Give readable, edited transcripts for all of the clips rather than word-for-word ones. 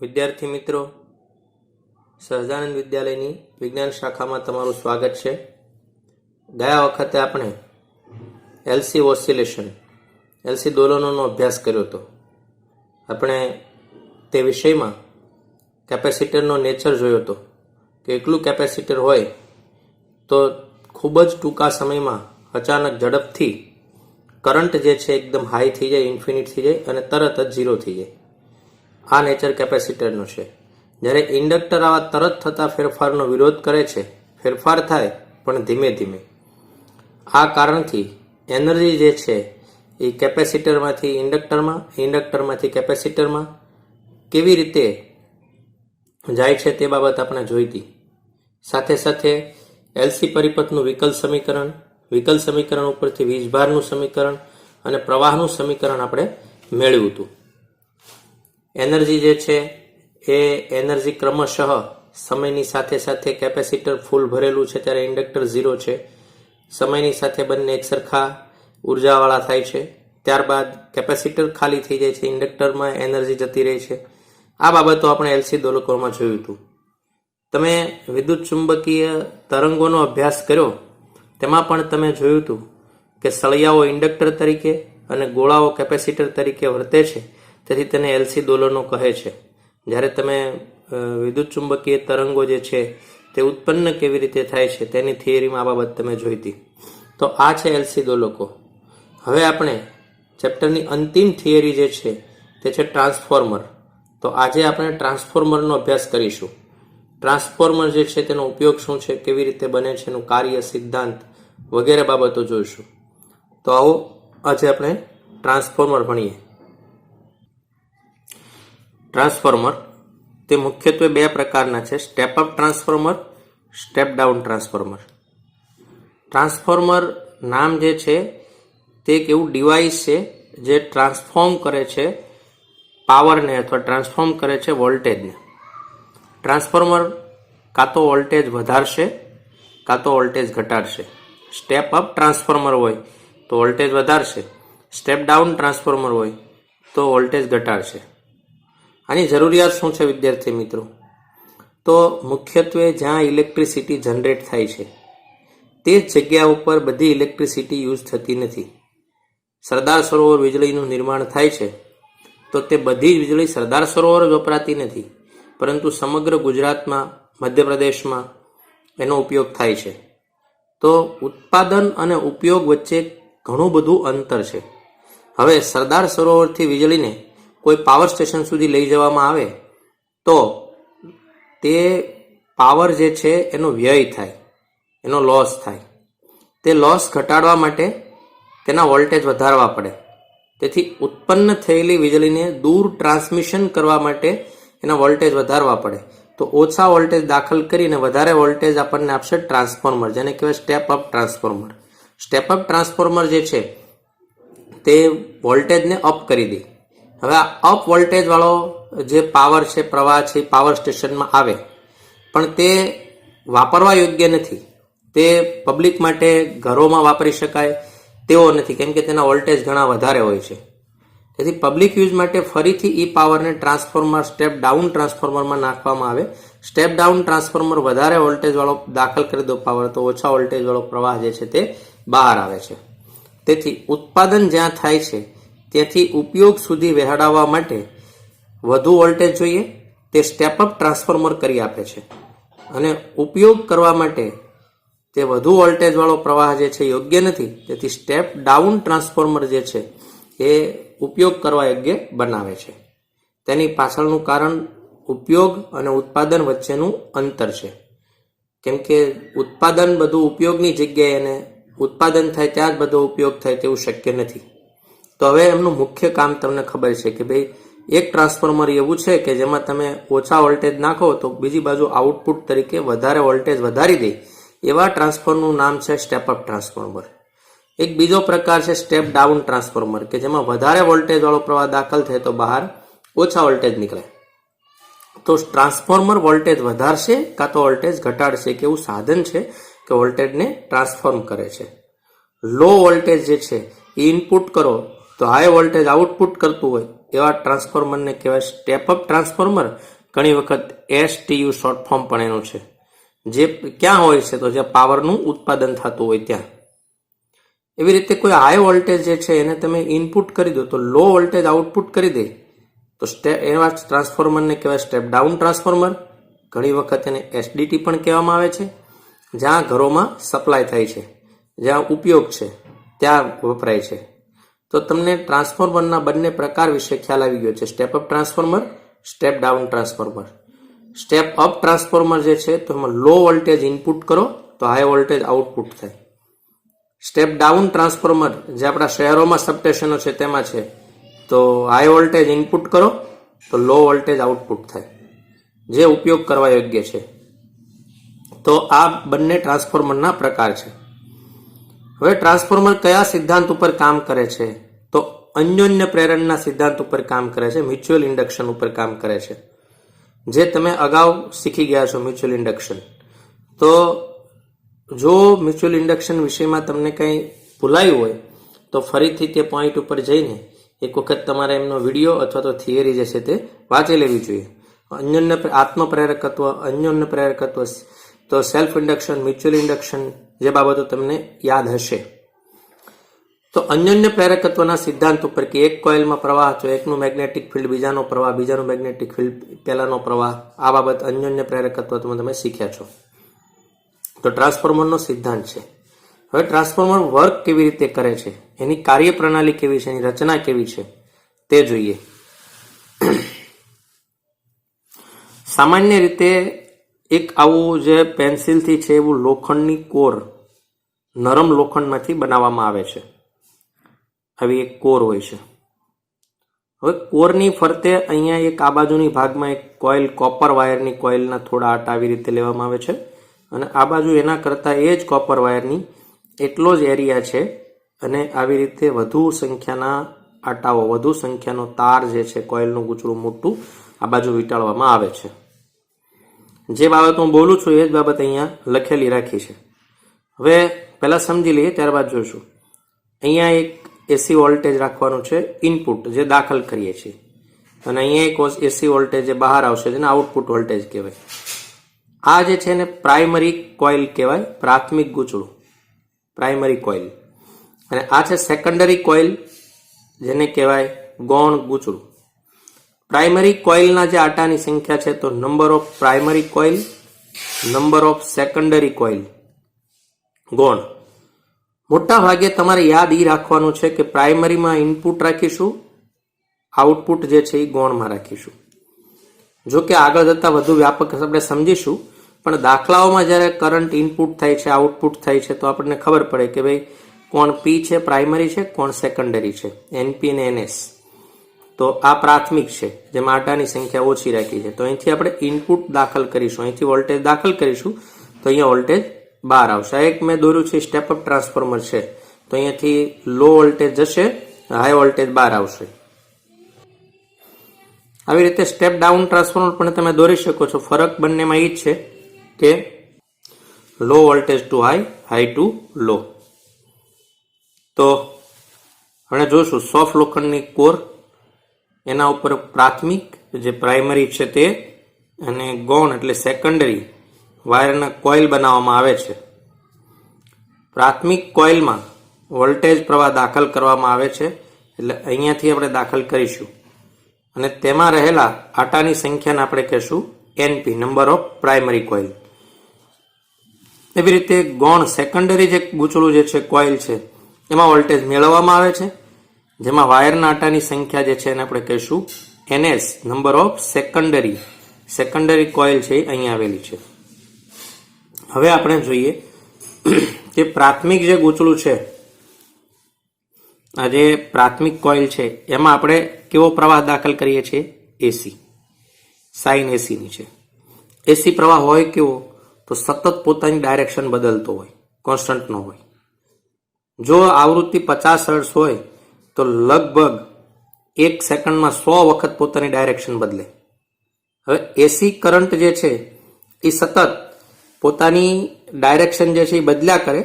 વિદ્યાર્થી મિત્રો, સહજાનંદ વિદ્યાલયની વિજ્ઞાન શાખામાં તમારું સ્વાગત છે. ગયા વખતે આપણે એલસી ઓસિલેશન, એલસી દોલનોનો અભ્યાસ કર્યો હતો. આપણે તે વિષયમાં કેપેસિટરનો નેચર જોયો હતો કે એકલું કેપેસિટર હોય તો ખૂબ જ ટૂંકા સમયમાં અચાનક ઝડપથી કરંટ જે છે એકદમ હાઈ થઈ જાય, ઇન્ફિનિટ થઈ જાય અને તરત જ ઝીરો થઈ જાય. આ નેચર કેપેસિટરનો છે. જ્યારે ઇન્ડક્ટર આવા તરત થતા ફેરફારનો વિરોધ કરે છે, ફેરફાર થાય પણ ધીમે ધીમે. આ કારણથી એનર્જી જે છે એ કેપેસિટરમાંથી ઇન્ડક્ટરમાં, ઇન્ડક્ટરમાંથી કેપેસિટરમાં કેવી રીતે જાય છે તે બાબત આપણે જોઈ હતી. સાથે સાથે એલસી પરિપથનું વિકલ સમીકરણ ઉપરથી વીજભારનું સમીકરણ અને પ્રવાહનું સમીકરણ આપણે મેળવ્યું હતું. એનર્જી જે છે એ એનર્જી ક્રમશઃ સમયની સાથે સાથે કેપેસિટર ફૂલ ભરેલું છે ત્યારે ઇન્ડક્ટર ઝીરો છે, સમયની સાથે બંને એક સરખા ઉર્જાવાળા થાય છે. ત્યારબાદ કેપેસિટર ખાલી થઈ જાય છે, ઇન્ડક્ટરમાં એનર્જી જતી રહે છે. આ બાબતો આપણે એલસી દોલકોમાં જોયું હતું. તમે વિદ્યુત ચુંબકીય તરંગોનો અભ્યાસ કર્યો તેમાં પણ તમે જોયું હતું કે સળિયાઓ ઇન્ડક્ટર તરીકે અને ગોળાઓ કેપેસિટર તરીકે વર્તે છે, તેથી તેને એલસી દોલનો કહે છે. જ્યારે તમે વિદ્યુત ચુંબકીય તરંગો જે છે તે ઉત્પન્ન કેવી રીતે થાય છે તેની થિયરીમાં આ બાબત તમે જોઈ હતી. તો આ છે એલસી દોલકો. હવે આપણે ચેપ્ટરની અંતિમ થિયરી જે છે તે છે ટ્રાન્સફોર્મર. તો આજે આપણે ટ્રાન્સફોર્મરનો અભ્યાસ કરીશું. ટ્રાન્સફોર્મર જે છે તેનો ઉપયોગ શું છે, કેવી રીતે બને છે, એનું કાર્ય, સિદ્ધાંત વગેરે બાબતો જોઈશું. તો આવો આજે આપણે ટ્રાન્સફોર્મર ભણીએ. ટ્રાન્સફોર્મર તે મુખ્યત્વે બે પ્રકારના છે: step up transformer, step down transformer. Transformer નામ જે છે તે એક એવું ડિવાઇસ છે જે ટ્રાન્સફોર્મ કરે છે પાવરને અથવા ટ્રાન્સફોર્મ કરે છે વોલ્ટેજને. ટ્રાન્સફોર્મર કાં તો વોલ્ટેજ વધારશે કાં તો વોલ્ટેજ ઘટાડશે. સ્ટેપ અપ ટ્રાન્સફોર્મર હોય તો વોલ્ટેજ વધારશે, સ્ટેપ ડાઉન ટ્રાન્સફોર્મર હોય તો વોલ્ટેજ ઘટાડશે. આની જરૂરિયાત શું છે વિદ્યાર્થી મિત્રો? તો મુખ્યત્વે જ્યાં ઇલેક્ટ્રિસિટી જનરેટ થાય છે તે જ જગ્યા ઉપર બધી ઇલેક્ટ્રિસિટી યુઝ થતી નથી. સરદાર સરોવર વીજળીનું નિર્માણ થાય છે તો તે બધી જ વીજળી સરદાર સરોવર જ વપરાતી નથી, પરંતુ સમગ્ર ગુજરાતમાં, મધ્યપ્રદેશમાં એનો ઉપયોગ થાય છે. તો ઉત્પાદન અને ઉપયોગ વચ્ચે ઘણું બધું અંતર છે. હવે સરદાર સરોવરથી વીજળીને કોઈ પાવર સ્ટેશન સુધી લઈ જવામાં આવે તો તે પાવર જે છે એનો વ્યય થાય, એનો લોસ થાય. તે લોસ ઘટાડવા માટે તેના વોલ્ટેજ વધારવા પડે. તેથી ઉત્પન્ન થયેલી વીજળીને દૂર ટ્રાન્સમિશન કરવા માટે એના વોલ્ટેજ વધારવા પડે. તો ઓછા વોલ્ટેજ દાખલ કરીને વધારે વોલ્ટેજ આપણને આપશે ટ્રાન્સફોર્મર, જેને કહેવાય step up transformer. Step up transformer જે છે તે વોલ્ટેજને અપ કરી દે. હવે આ અપ વોલ્ટેજ વાળો જે પાવર છે, પ્રવાહ છે, પાવર સ્ટેશનમાં આવે, પણ તે વાપરવા યોગ્ય નથી. તે પબ્લિક માટે ઘરોમાં વાપરી શકાય તેવો નથી, કેમ કે તેના વોલ્ટેજ ઘણા વધારે હોય છે. તેથી પબ્લિક યુઝ માટે ફરીથી એ પાવરને ટ્રાન્સફોર્મર, સ્ટેપ ડાઉન ટ્રાન્સફોર્મરમાં નાખવામાં આવે. સ્ટેપ ડાઉન ટ્રાન્સફોર્મર વધારે વોલ્ટેજ વાળો દાખલ કરી દો પાવર, તો ઓછા વોલ્ટેજ વાળો પ્રવાહ જે છે તે બહાર આવે છે. તેથી ઉત્પાદન જ્યાં થાય છે ત્યાંથી ઉપયોગ સુધી વહેડાવવા માટે વધુ વોલ્ટેજ જોઈએ, તે સ્ટેપ અપ ટ્રાન્સફોર્મર કરી આપે છે. અને ઉપયોગ કરવા માટે તે વધુ વોલ્ટેજ વાળો પ્રવાહ જે છે યોગ્ય નથી, તેથી સ્ટેપ ડાઉન ટ્રાન્સફોર્મર જે છે એ ઉપયોગ કરવા યોગ્ય બનાવે છે. તેની પાછળનું કારણ ઉપયોગ અને ઉત્પાદન વચ્ચેનું અંતર છે. કેમ કે ઉત્પાદન બધું ઉપયોગની જગ્યાએ અને ઉત્પાદન થાય ત્યાં જ બધો ઉપયોગ થાય તેવું શક્ય નથી. તો હવે એમનું મુખ્ય કામ તમને ખબર છે કે ભાઈ એક ટ્રાન્સફોર્મર એવું છે કે જેમાં તમે ઓછા વોલ્ટેજ નાખો તો બીજી બાજુ આઉટપુટ તરીકે વધારે વોલ્ટેજ વધારી દે. એવા ટ્રાન્સફોર્મરનું નામ છે સ્ટેપ અપ ટ્રાન્સફોર્મર. એક બીજો પ્રકાર છે સ્ટેપ ડાઉન ટ્રાન્સફોર્મર, કે જેમાં વધારે વોલ્ટેજ વાળો પ્રવાહ દાખલ થાય તો બહાર ઓછા વોલ્ટેજ નીકળે. તો ટ્રાન્સફોર્મર વોલ્ટેજ વધારશે કાં તો વોલ્ટેજ ઘટાડશે, કે એવું સાધન છે કે વોલ્ટેજને ટ્રાન્સફોર્મ કરે છે. લો વોલ્ટેજ જે છે એ ઇનપુટ કરો તો હાઈ વોલ્ટેજ આઉટપુટ કરતું હોય, એવા ટ્રાન્સફોર્મરને કહેવાય સ્ટેપ અપ ટ્રાન્સફોર્મર. ઘણી વખત STU શોર્ટ ફોર્મ પણ એનું છે. જે ક્યાં હોય છે? તો જ્યાં પાવરનું ઉત્પાદન થતું હોય ત્યાં. એવી રીતે કોઈ હાઈ વોલ્ટેજ જે છે એને તમે ઇનપુટ કરી દો તો લો વોલ્ટેજ આઉટપુટ કરી દે તો એવા ટ્રાન્સફોર્મરને કહેવાય સ્ટેપ ડાઉન ટ્રાન્સફોર્મર. ઘણી વખત એને SDT પણ કહેવામાં આવે છે. જ્યાં ઘરોમાં સપ્લાય થાય છે, જ્યાં ઉપયોગ છે ત્યાં વપરાય છે. તો તમને ટ્રાન્સફોર્મરના બંને પ્રકાર વિશે ખ્યાલ આવી ગયો છે, step up transformer, step down transformer. Step up transformer જે છે તો એમાં લો વોલ્ટેજ ઇનપુટ કરો તો હાઈ વોલ્ટેજ આઉટપુટ થાય. સ્ટેપ ડાઉન ટ્રાન્સફોર્મર જે આપણા શહેરોમાં સબસ્ટેશનો છે તેમાં છે, તો હાઈ વોલ્ટેજ ઇનપુટ કરો તો લો વોલ્ટેજ આઉટપુટ થાય, જે ઉપયોગ કરવા યોગ્ય છે. તો આ બંને ટ્રાન્સફોર્મરના પ્રકાર છે. હવે ટ્રાન્સફોર્મર કયા સિદ્ધાંત ઉપર કામ કરે છે? તો અન્યોન્ય પ્રેરણના સિદ્ધાંત ઉપર કામ કરે છે, મ્યુચ્યુઅલ ઇન્ડક્શન ઉપર કામ કરે છે, જે તમે અગાઉ શીખી ગયા છો મ્યુચ્યુઅલ ઇન્ડક્શન. તો જો મ્યુચ્યુઅલ ઇન્ડક્શન વિષયમાં તમને કંઈ ભૂલાયું હોય તો ફરીથી તે પોઈન્ટ ઉપર જઈને એક વખત તમારે એમનો વિડીયો અથવા તો થિયરી જે છે તે વાંચી લેવી જોઈએ. અન્યોન્ય આત્મપ્રેરકત્વ, અન્યોન્ય પ્રેરકત્વ, તો સેલ્ફ ઇન્ડક્શન, મ્યુચ્યુઅલ ઇન્ડક્શન, જે બાબતો તમને યાદ હશે. તો અન્યોન્ય પ્રેરકત્વના સિદ્ધાંત ઉપર કે એક કોઇલમાં પ્રવાહ, તો એકનું મેગ્નેટિક ફિલ્ડ બીજાનો પ્રવાહ, બીજાનું મેગ્નેટિક ફિલ્ડ પહેલાનો પ્રવાહ, આ બાબત અન્યોન્ય પ્રેરકત્વ તમે શીખ્યા છો. તો ટ્રાન્સફોર્મરનો સિદ્ધાંત છે. હવે ટ્રાન્સફોર્મર વર્ક કેવી રીતે કરે છે, એની કાર્યપ્રણાલી કેવી છે, એની રચના કેવી છે તે જોઈએ. સામાન્ય રીતે એક આવું જે પેન્સિલથી છે એવું લોખંડની કોર નરમ લોખંડમાંથી બનાવવામાં આવે છે. આવી એક કોર હોય છે. હવે કોરની ફરતે અહીંયા એક આ બાજુની ભાગમાં એક કોઇલ, કોપર વાયરની કોઇલના થોડા આટા આવી રીતે લેવામાં આવે છે, અને આ બાજુ એના કરતાં એ જ કોપર વાયરની એટલો જ એરિયા છે, અને આવી રીતે વધુ સંખ્યાના આટાઓ, વધુ સંખ્યાનો તાર જે છે, કોઇલનું ગૂંચળું મોટું આ બાજુ વીંટાળવામાં આવે છે. જે બાબત હું બોલું છું એ જ બાબત અહીંયા લખેલી રાખી છે. હવે પહેલા સમજી લઈએ, ત્યારબાદ જોઈશું. અહીંયા એક AC વોલ્ટેજ રાખવાનું છે ઇનપુટ, જે દાખલ કરીએ છીએ, અને અહીંયા એક AC વોલ્ટેજ જે બહાર આવશે જેને આઉટપુટ વોલ્ટેજ કહેવાય. આ જે છે એને પ્રાઇમરી કોઇલ કહેવાય, પ્રાથમિક ગૂંચળું, પ્રાઇમરી કોઇલ. અને આ છે સેકન્ડરી કોઇલ, જેને કહેવાય ગૌણ ગૂંચળું. પ્રાઇમરી કોઇલના જે આટાની સંખ્યા છે તો number of primary coil, number of secondary coil, ગૌણ. મોટા ભાગે તમારે યાદ એ રાખવાનું છે કે પ્રાઇમરીમાં ઇનપુટ રાખીશું, આઉટપુટ જે છે એ ગૌણમાં રાખીશું. જો કે આગળ જતા વધુ વ્યાપક આપણે સમજીશું, પણ દાખલાઓમાં જ્યારે કરંટ ઇનપુટ થાય છે, આઉટપુટ થાય છે, તો આપણને ખબર પડે કે ભાઈ કોણ P છે પ્રાઇમરી છે, કોણ સેકન્ડરી છે, NP અને NS. તો આ પ્રાથમિક છે, જેમાં આટાની સંખ્યા ઓછી રાખી છે. તો અહીંથી આપણે ઇનપુટ દાખલ કરીશું, અહીંથી વોલ્ટેજ દાખલ કરીશું, તો અહીંયા વોલ્ટેજ બહાર આવશે. આ એક મેં દોર્યું છે સ્ટેપ અપ ટ્રાન્સફોર્મર છે, તો અહીંયાથી લો વોલ્ટેજ જશે, હાઈ વોલ્ટેજ બહાર આવશે. આવી રીતે સ્ટેપ ડાઉન ટ્રાન્સફોર્મર પણ તમે દોરી શકો છો. ફરક બંનેમાં એ જ છે કે low voltage two high, high two લો. તો હવે જોશું સોફ્ટ લોખંડની કોર, એના ઉપર પ્રાથમિક જે પ્રાઇમરી છે તે, અને ગૌણ એટલે સેકન્ડરી વાયરના કોઇલ બનાવવામાં આવે છે. પ્રાથમિક કોઇલમાં વોલ્ટેજ પ્રવાહ દાખલ કરવામાં આવે છે, એટલે અહીંયાથી આપણે દાખલ કરીશું, અને તેમાં રહેલા આટાની સંખ્યાને આપણે કહેશું NP, number of primary coil. એવી રીતે ગૌણ સેકન્ડરી જે ગૂંચળું જે છે, કોઇલ છે, એમાં વોલ્ટેજ મેળવવામાં આવે છે, જેમાં વાયરના આટાની સંખ્યા જે છે એને આપણે કહીશું NS, number of secondary. Secondary coil છે એ અહીંયા આવેલી છે. હવે આપણે જોઈએ કે પ્રાથમિક જે ગૂંચળું છે, આ જે પ્રાથમિક કોઇલ છે, એમાં આપણે કેવો પ્રવાહ દાખલ કરીએ છીએ? AC, સાઇન AC ની છે. AC પ્રવાહ હોય કેવો? તો સતત પોતાની ડાયરેક્શન બદલતો હોય, કોન્સ્ટન્ટ ન હોય. જો આવૃત્તિ 50 હર્ટ્ઝ હોય તો લગભગ 1 સેકન્ડમાં 100 વખત પોતાની ડાયરેક્શન બદલે. હવે AC કરંટ જે છે એ સતત પોતાની ડાયરેક્શન જે છે એ બદલ્યા કરે,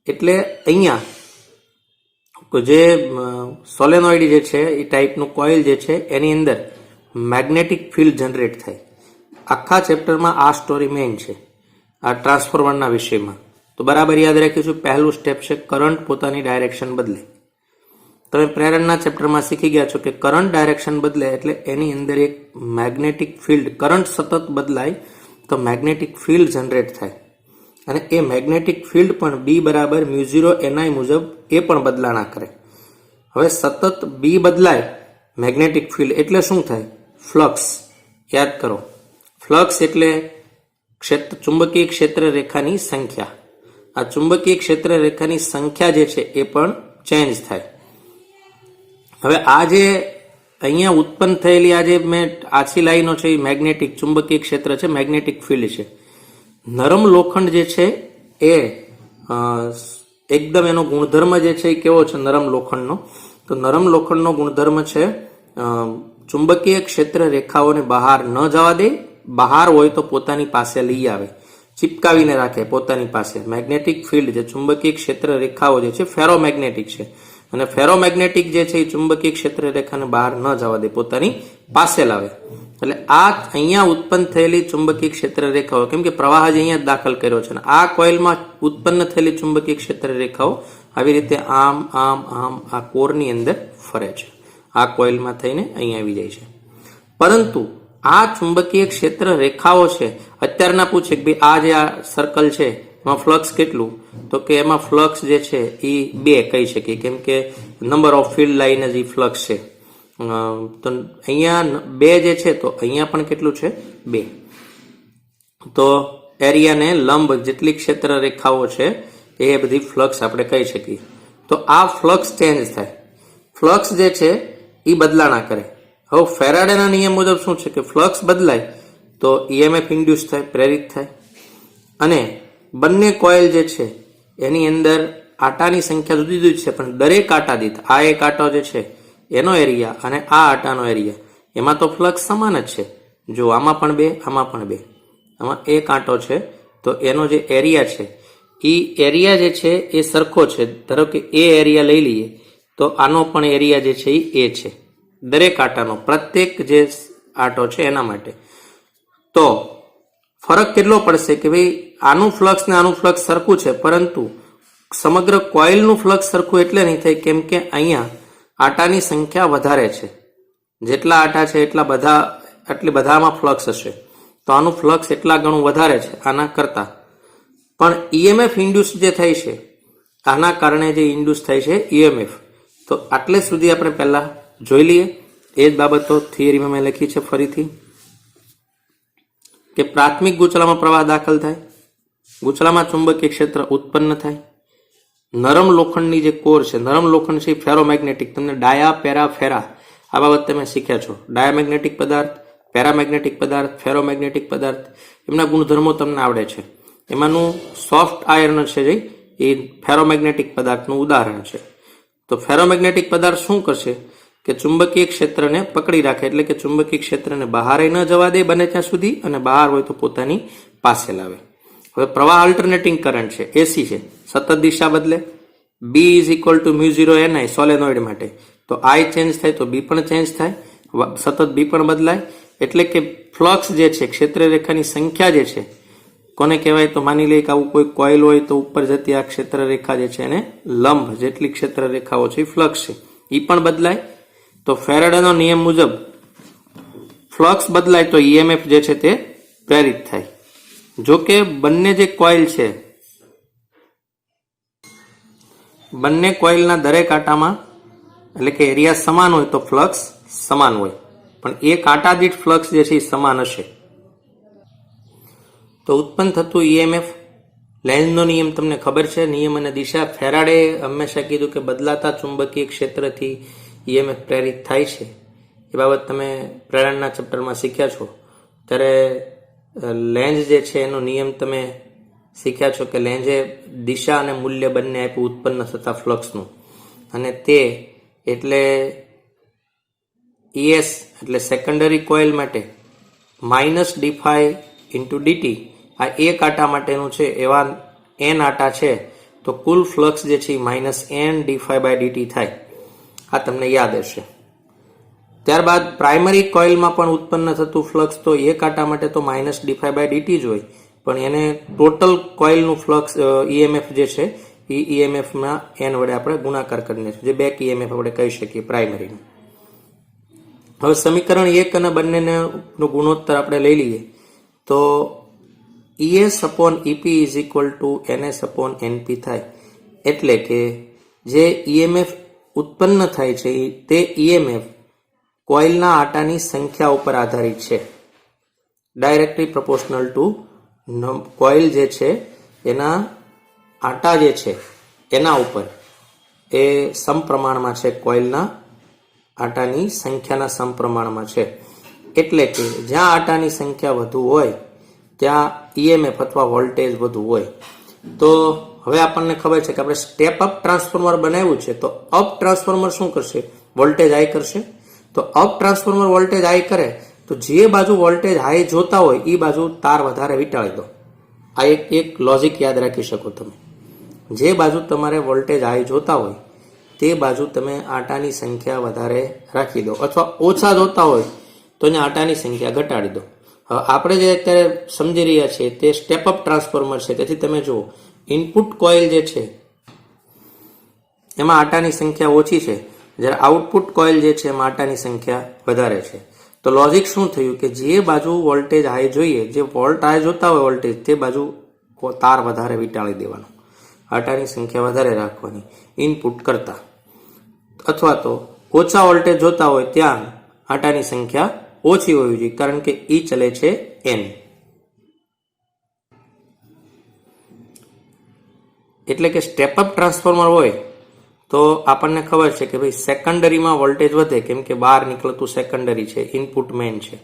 એટલે અહીંયા જે સોલેનોઇડ જે છે એ ટાઈપનું કોઇલ જે છે એની અંદર મેગ્નેટિક ફિલ્ડ જનરેટ થાય. આખા ચેપ્ટરમાં આ સ્ટોરી મેઇન છે આ ટ્રાન્સફોર્મરના વિષયમાં. તો બરાબર યાદ રાખીશું. પહેલું સ્ટેપ છે કરંટ પોતાની ડાયરેક્શન બદલે. તમે પ્રેરણના ચેપ્ટરમાં શીખી ગયા છો કે કરંટ ડાયરેક્શન બદલે એટલે એની અંદર એક મેગ્નેટિક ફિલ્ડ, કરંટ સતત બદલાય તો મેગ્નેટિક ફિલ્ડ જનરેટ થાય અને એ મેગ્નેટિક ફિલ્ડ પણ B બરાબર મ્યુ 0 NI મુજબ એ પણ બદલાણા કરે. હવે સતત B બદલાય મેગ્નેટિક ફિલ્ડ એટલે શું થાય? ફ્લક્સ. યાદ કરો, ફ્લક્સ એટલે ચુંબકીય ક્ષેત્ર રેખાની સંખ્યા. આ ચુંબકીય ક્ષેત્ર રેખાની સંખ્યા જે છે એ પણ ચેન્જ થાય. હવે આ જે અહીંયા ઉત્પન્ન થયેલી આ જે મેં આછી લાઈનો છે એ મેગ્નેટિક ચુંબકીય ક્ષેત્ર છે, મેગ્નેટિક ફિલ્ડ છે. નરમ લોખંડ જે છે એ એકદમ એનો ગુણધર્મ જે છે એ કેવો છે નરમ લોખંડનો? તો નરમ લોખંડનો ગુણધર્મ છે ચુંબકીય ક્ષેત્ર રેખાઓને બહાર ન જવા દે, બહાર હોય તો પોતાની પાસે લઈ આવે, ચિપકાવીને રાખે પોતાની પાસે. મેગ્નેટિક ફિલ્ડ જે ચુંબકીય ક્ષેત્ર રેખાઓ જે છે ફેરોમેગ્નેટિક છે અને ફેરોમેગ્નેટિક જે છે એ ચુંબકીય ક્ષેત્ર રેખાને બહાર ન જવા દે, પોતાની પાસે લાવે. એટલે આ અહીંયા ઉત્પન્ન થયેલી ચુંબકીય ક્ષેત્ર રેખાઓ, કેમ કે પ્રવાહ જ અહીંયા દાખલ કર્યો છે, આ કોઇલમાં ઉત્પન્ન થયેલી ચુંબકીય ક્ષેત્ર રેખાઓ આવી રીતે આમ આમ આમ આ કોરની અંદર ફરે છે, આ કોઇલમાં થઈને અહીંયા આવી જાય છે. પરંતુ આ ચુંબકીય ક્ષેત્ર રેખાઓ છે, અત્યારના પૂછે કે ભાઈ આ જે આ સર્કલ છે એમાં ફ્લક્સ કેટલું? તો કે એમાં ફ્લક્સ જે છે એ 2 કહી શકીએ, કેમ કે નંબર ઓફ ફિલ્ડ લાઈન જ એ ફ્લક્સ છે. તો અહીંયા 2 જે છે તો અહીંયા પણ કેટલું છે? 2. તો એરિયાને લંબ જેટલી ક્ષેત્ર રેખાઓ છે એ બધી ફ્લક્સ આપણે કહી શકીએ. તો આ ફ્લક્સ ચેન્જ થાય, ફ્લક્સ જે છે એ બદલાણા કરે. હવે ફેરાડેના નિયમ મુજબ શું છે કે ફ્લક્સ બદલાય તો EMF ઇન્ડ્યુસ થાય, પ્રેરિત થાય. અને બંને કોઇલ જે છે એની અંદર આટાની સંખ્યા જુદી જુદી છે, પણ દરેક આટા દીઠ આ એક આટો જે છે એનો એરિયા અને આ આટાનો એરિયા એમાં તો ફ્લક્સ સમાન જ છે. જો આમાં પણ 2, આમાં પણ 2, આમાં એક આંટો છે તો એનો જે એરિયા છે એ એરિયા જે છે એ સરખો છે. ધારો કે એ એરિયા લઈ લઈએ તો આનો પણ એરિયા જે છે એ છે, દરેક આટાનો, પ્રત્યેક જે આટો છે એના માટે. તો ફરક કેટલો પડશે કે ભાઈ આનું ફ્લક્સ ને આનું ફ્લક્સ સરખું છે, પરંતુ સમગ્ર કોઇલનું ફ્લક્સ સરખું એટલે નહીં થાય કેમ કે અહીંયા આટાની સંખ્યા વધારે છે. જેટલા આટા છે એટલી બધામાં ફ્લક્સ હશે, તો આનું ફ્લક્સ એટલા ગણું વધારે છે આના કરતા. પણ EMF ઇન્ડ્યુસ જે થાય છે આના કારણે જે ઇન્ડ્યુસ થાય છે EMF, તો આટલે સુધી આપણે પહેલા જોઈ લઈએ. એ જ બાબતો થિયરીમાં મેં લખી છે ફરીથી, કે પ્રાથમિક ગૂંચળામાં પ્રવાહ દાખલ થાય, ગૂંચળામાં ચુંબકીય ક્ષેત્ર ઉત્પન્ન થાય. નરમ લોખંડની જે કોર છે, નરમ લોખંડ છે ફેરોમેગ્નેટિક, તમને ડાયા, પેરા, ફેરા આ બાબત તમે શીખ્યા છો. ડાયામેગ્નેટિક પદાર્થ, પેરામેગ્નેટિક પદાર્થ, ફેરોમેગ્નેટિક પદાર્થ, એમના ગુણધર્મો તમને આવડે છે. એમાંનું સોફ્ટ આયર્ન છે જે એ ફેરોમેગ્નેટિક પદાર્થનું ઉદાહરણ છે. તો ફેરોમેગ્નેટિક પદાર્થ શું કરશે કે ચુંબકીય ક્ષેત્રને પકડી રાખે, એટલે કે ચુંબકીય ક્ષેત્રને બહાર ન જવા દે બને ત્યાં સુધી, અને બહાર હોય તો પોતાની પાસે લાવે. હવે પ્રવાહ અલ્ટરનેટિંગ કરંટ છે, AC છે, સતત દિશા બદલે. B = મ્યુ 0 NI સોલેનોઇડ માટે, તો I ચેન્જ થાય તો B પણ ચેન્જ થાય, સતત B પણ બદલાય. એટલે કે ફ્લક્સ જે છે, ક્ષેત્ર રેખાની સંખ્યા જે છે, કોને કહેવાય? તો માની લઈએ કે આવું કોઈ કોઇલ હોય તો ઉપર જતી આ ક્ષેત્ર રેખા જે છે એને લંબ જેટલી ક્ષેત્ર રેખાઓ છે એ ફ્લક્સ છે, એ પણ બદલાય. તો ફેરાડેનો નિયમ મુજબ ફ્લક્સ બદલાય તો EMF જે છે તે પ્રેરિત થાય. જો કે બંને જે કોઇલ છે, બંને કોઇલના દરેક આટામાં એટલે કે એરિયા સમાન હોય તો ફ્લક્સ સમાન હોય, પણ એક આટા દીઠ ફ્લક્સ જે છે એ સમાન હશે. તો ઉત્પન્ન થતું EMF, લેન્ઝનો નિયમ તમને ખબર છે, નિયમ અને દિશા. ફેરાડે હંમેશા કીધું કે બદલાતા ચુંબકીય ક્ષેત્રથી EMF પ્રેરિત થાય છે. એ બાબત તમે પ્રેરણના ચેપ્ટરમાં શીખ્યા છો. ત્યારે લેન્ઝ જે છે એનો નિયમ તમે શીખ્યા છો કે લેન્ઝે દિશા અને મૂલ્ય બંને આપ્યું ઉત્પન્ન થતા ફ્લક્સનું, અને તે એટલે ES એટલે સેકન્ડરી કોઇલ માટે -dφ × dt આ એક આટા માટેનું છે. એવા N આટા છે તો કુલ ફ્લક્સ જે છે એ -N/dt થાય. આ તમને યાદ હશે. ત્યારબાદ પ્રાઇમરી કોઇલમાં પણ ઉત્પન્ન થતું ફ્લક્સ તો એક આટા માટે તો -dϕdt જ હોય, પણ એને ટોટલ કોઇલનું ફ્લક્સ EMF જે છે એ EMFમાં N વડે આપણે ગુણાકાર કરીને જે બેક EMF આપણે કહી શકીએ પ્રાઇમરીનું. હવે સમીકરણ 1 અને બંનેનો ગુણોત્તર આપણે લઈ લઈએ તો ES/EP = NS/NP થાય. એટલે કે જે EMF ઉત્પન્ન થાય છે તે EMF કોઇલના આટાની સંખ્યા ઉપર આધારિત છે. ડાયરેક્ટલી પ્રોપોર્શનલ ટુ કોઇલ જે છે એના આટા જે છે એના ઉપર એ સમપ્રમાણમાં છે, કોઇલના આટાની સંખ્યાના સમપ્રમાણમાં છે. એટલે કે જ્યાં આટાની સંખ્યા વધુ હોય ત્યાં EMF અથવા વોલ્ટેજ વધુ હોય. તો હવે આપણને ખબર છે કે આપણે સ્ટેપ અપ ટ્રાન્સફોર્મર બનાવ્યું છે, તો અપ ટ્રાન્સફોર્મર શું કરશે? વોલ્ટેજ હાઈ કરશે. તો અપ ટ્રાન્સફોર્મર વોલ્ટેજ હાઈ કરે તો જે બાજુ વોલ્ટેજ હાઈ જોતા હોય એ બાજુ તાર વધારે વીંટાળી દો. આ એક લોજિક યાદ રાખી શકો તમે. જે બાજુ તમારે વોલ્ટેજ હાઈ જોતા હોય તે બાજુ તમે આટાની સંખ્યા વધારે રાખી દો, અથવા ઓછા જોતા હોય તો અહીંયા આટાની સંખ્યા ઘટાડી દો. હવે આપણે જે અત્યારે સમજી રહ્યા છીએ તે સ્ટેપ અપ ટ્રાન્સફોર્મર છે. તેથી તમે જુઓ ઇનપુટ કોઇલ જે છે એમાં આટાની સંખ્યા ઓછી છે, જ્યારે આઉટપુટ કોઇલ જે છે એમાં આટાની સંખ્યા વધારે છે. તો લોજિક શું થયું કે જે બાજુ વોલ્ટેજ હાઈ જોઈએ, જે વોલ્ટ હાઈ જોતા હોય વોલ્ટેજ, તે બાજુ તાર વધારે વીંટાળી દેવાનો, આટાની સંખ્યા વધારે રાખવાની ઇનપુટ કરતા. અથવા તો ઓછા વોલ્ટેજ જોતા હોય ત્યાં આટાની સંખ્યા ઓછી હોવી જોઈએ, કારણ કે ઈ ચલે છે N. એટલે કે સ્ટેપ અપ ટ્રાન્સફોર્મર હોય તો આપણને ખબર છે કે ભાઈ સેકન્ડરીમાં વોલ્ટેજ વધે, કેમ કે બહાર નીકળતું સેકન્ડરી છે, ઇનપુટ મેઇન છે.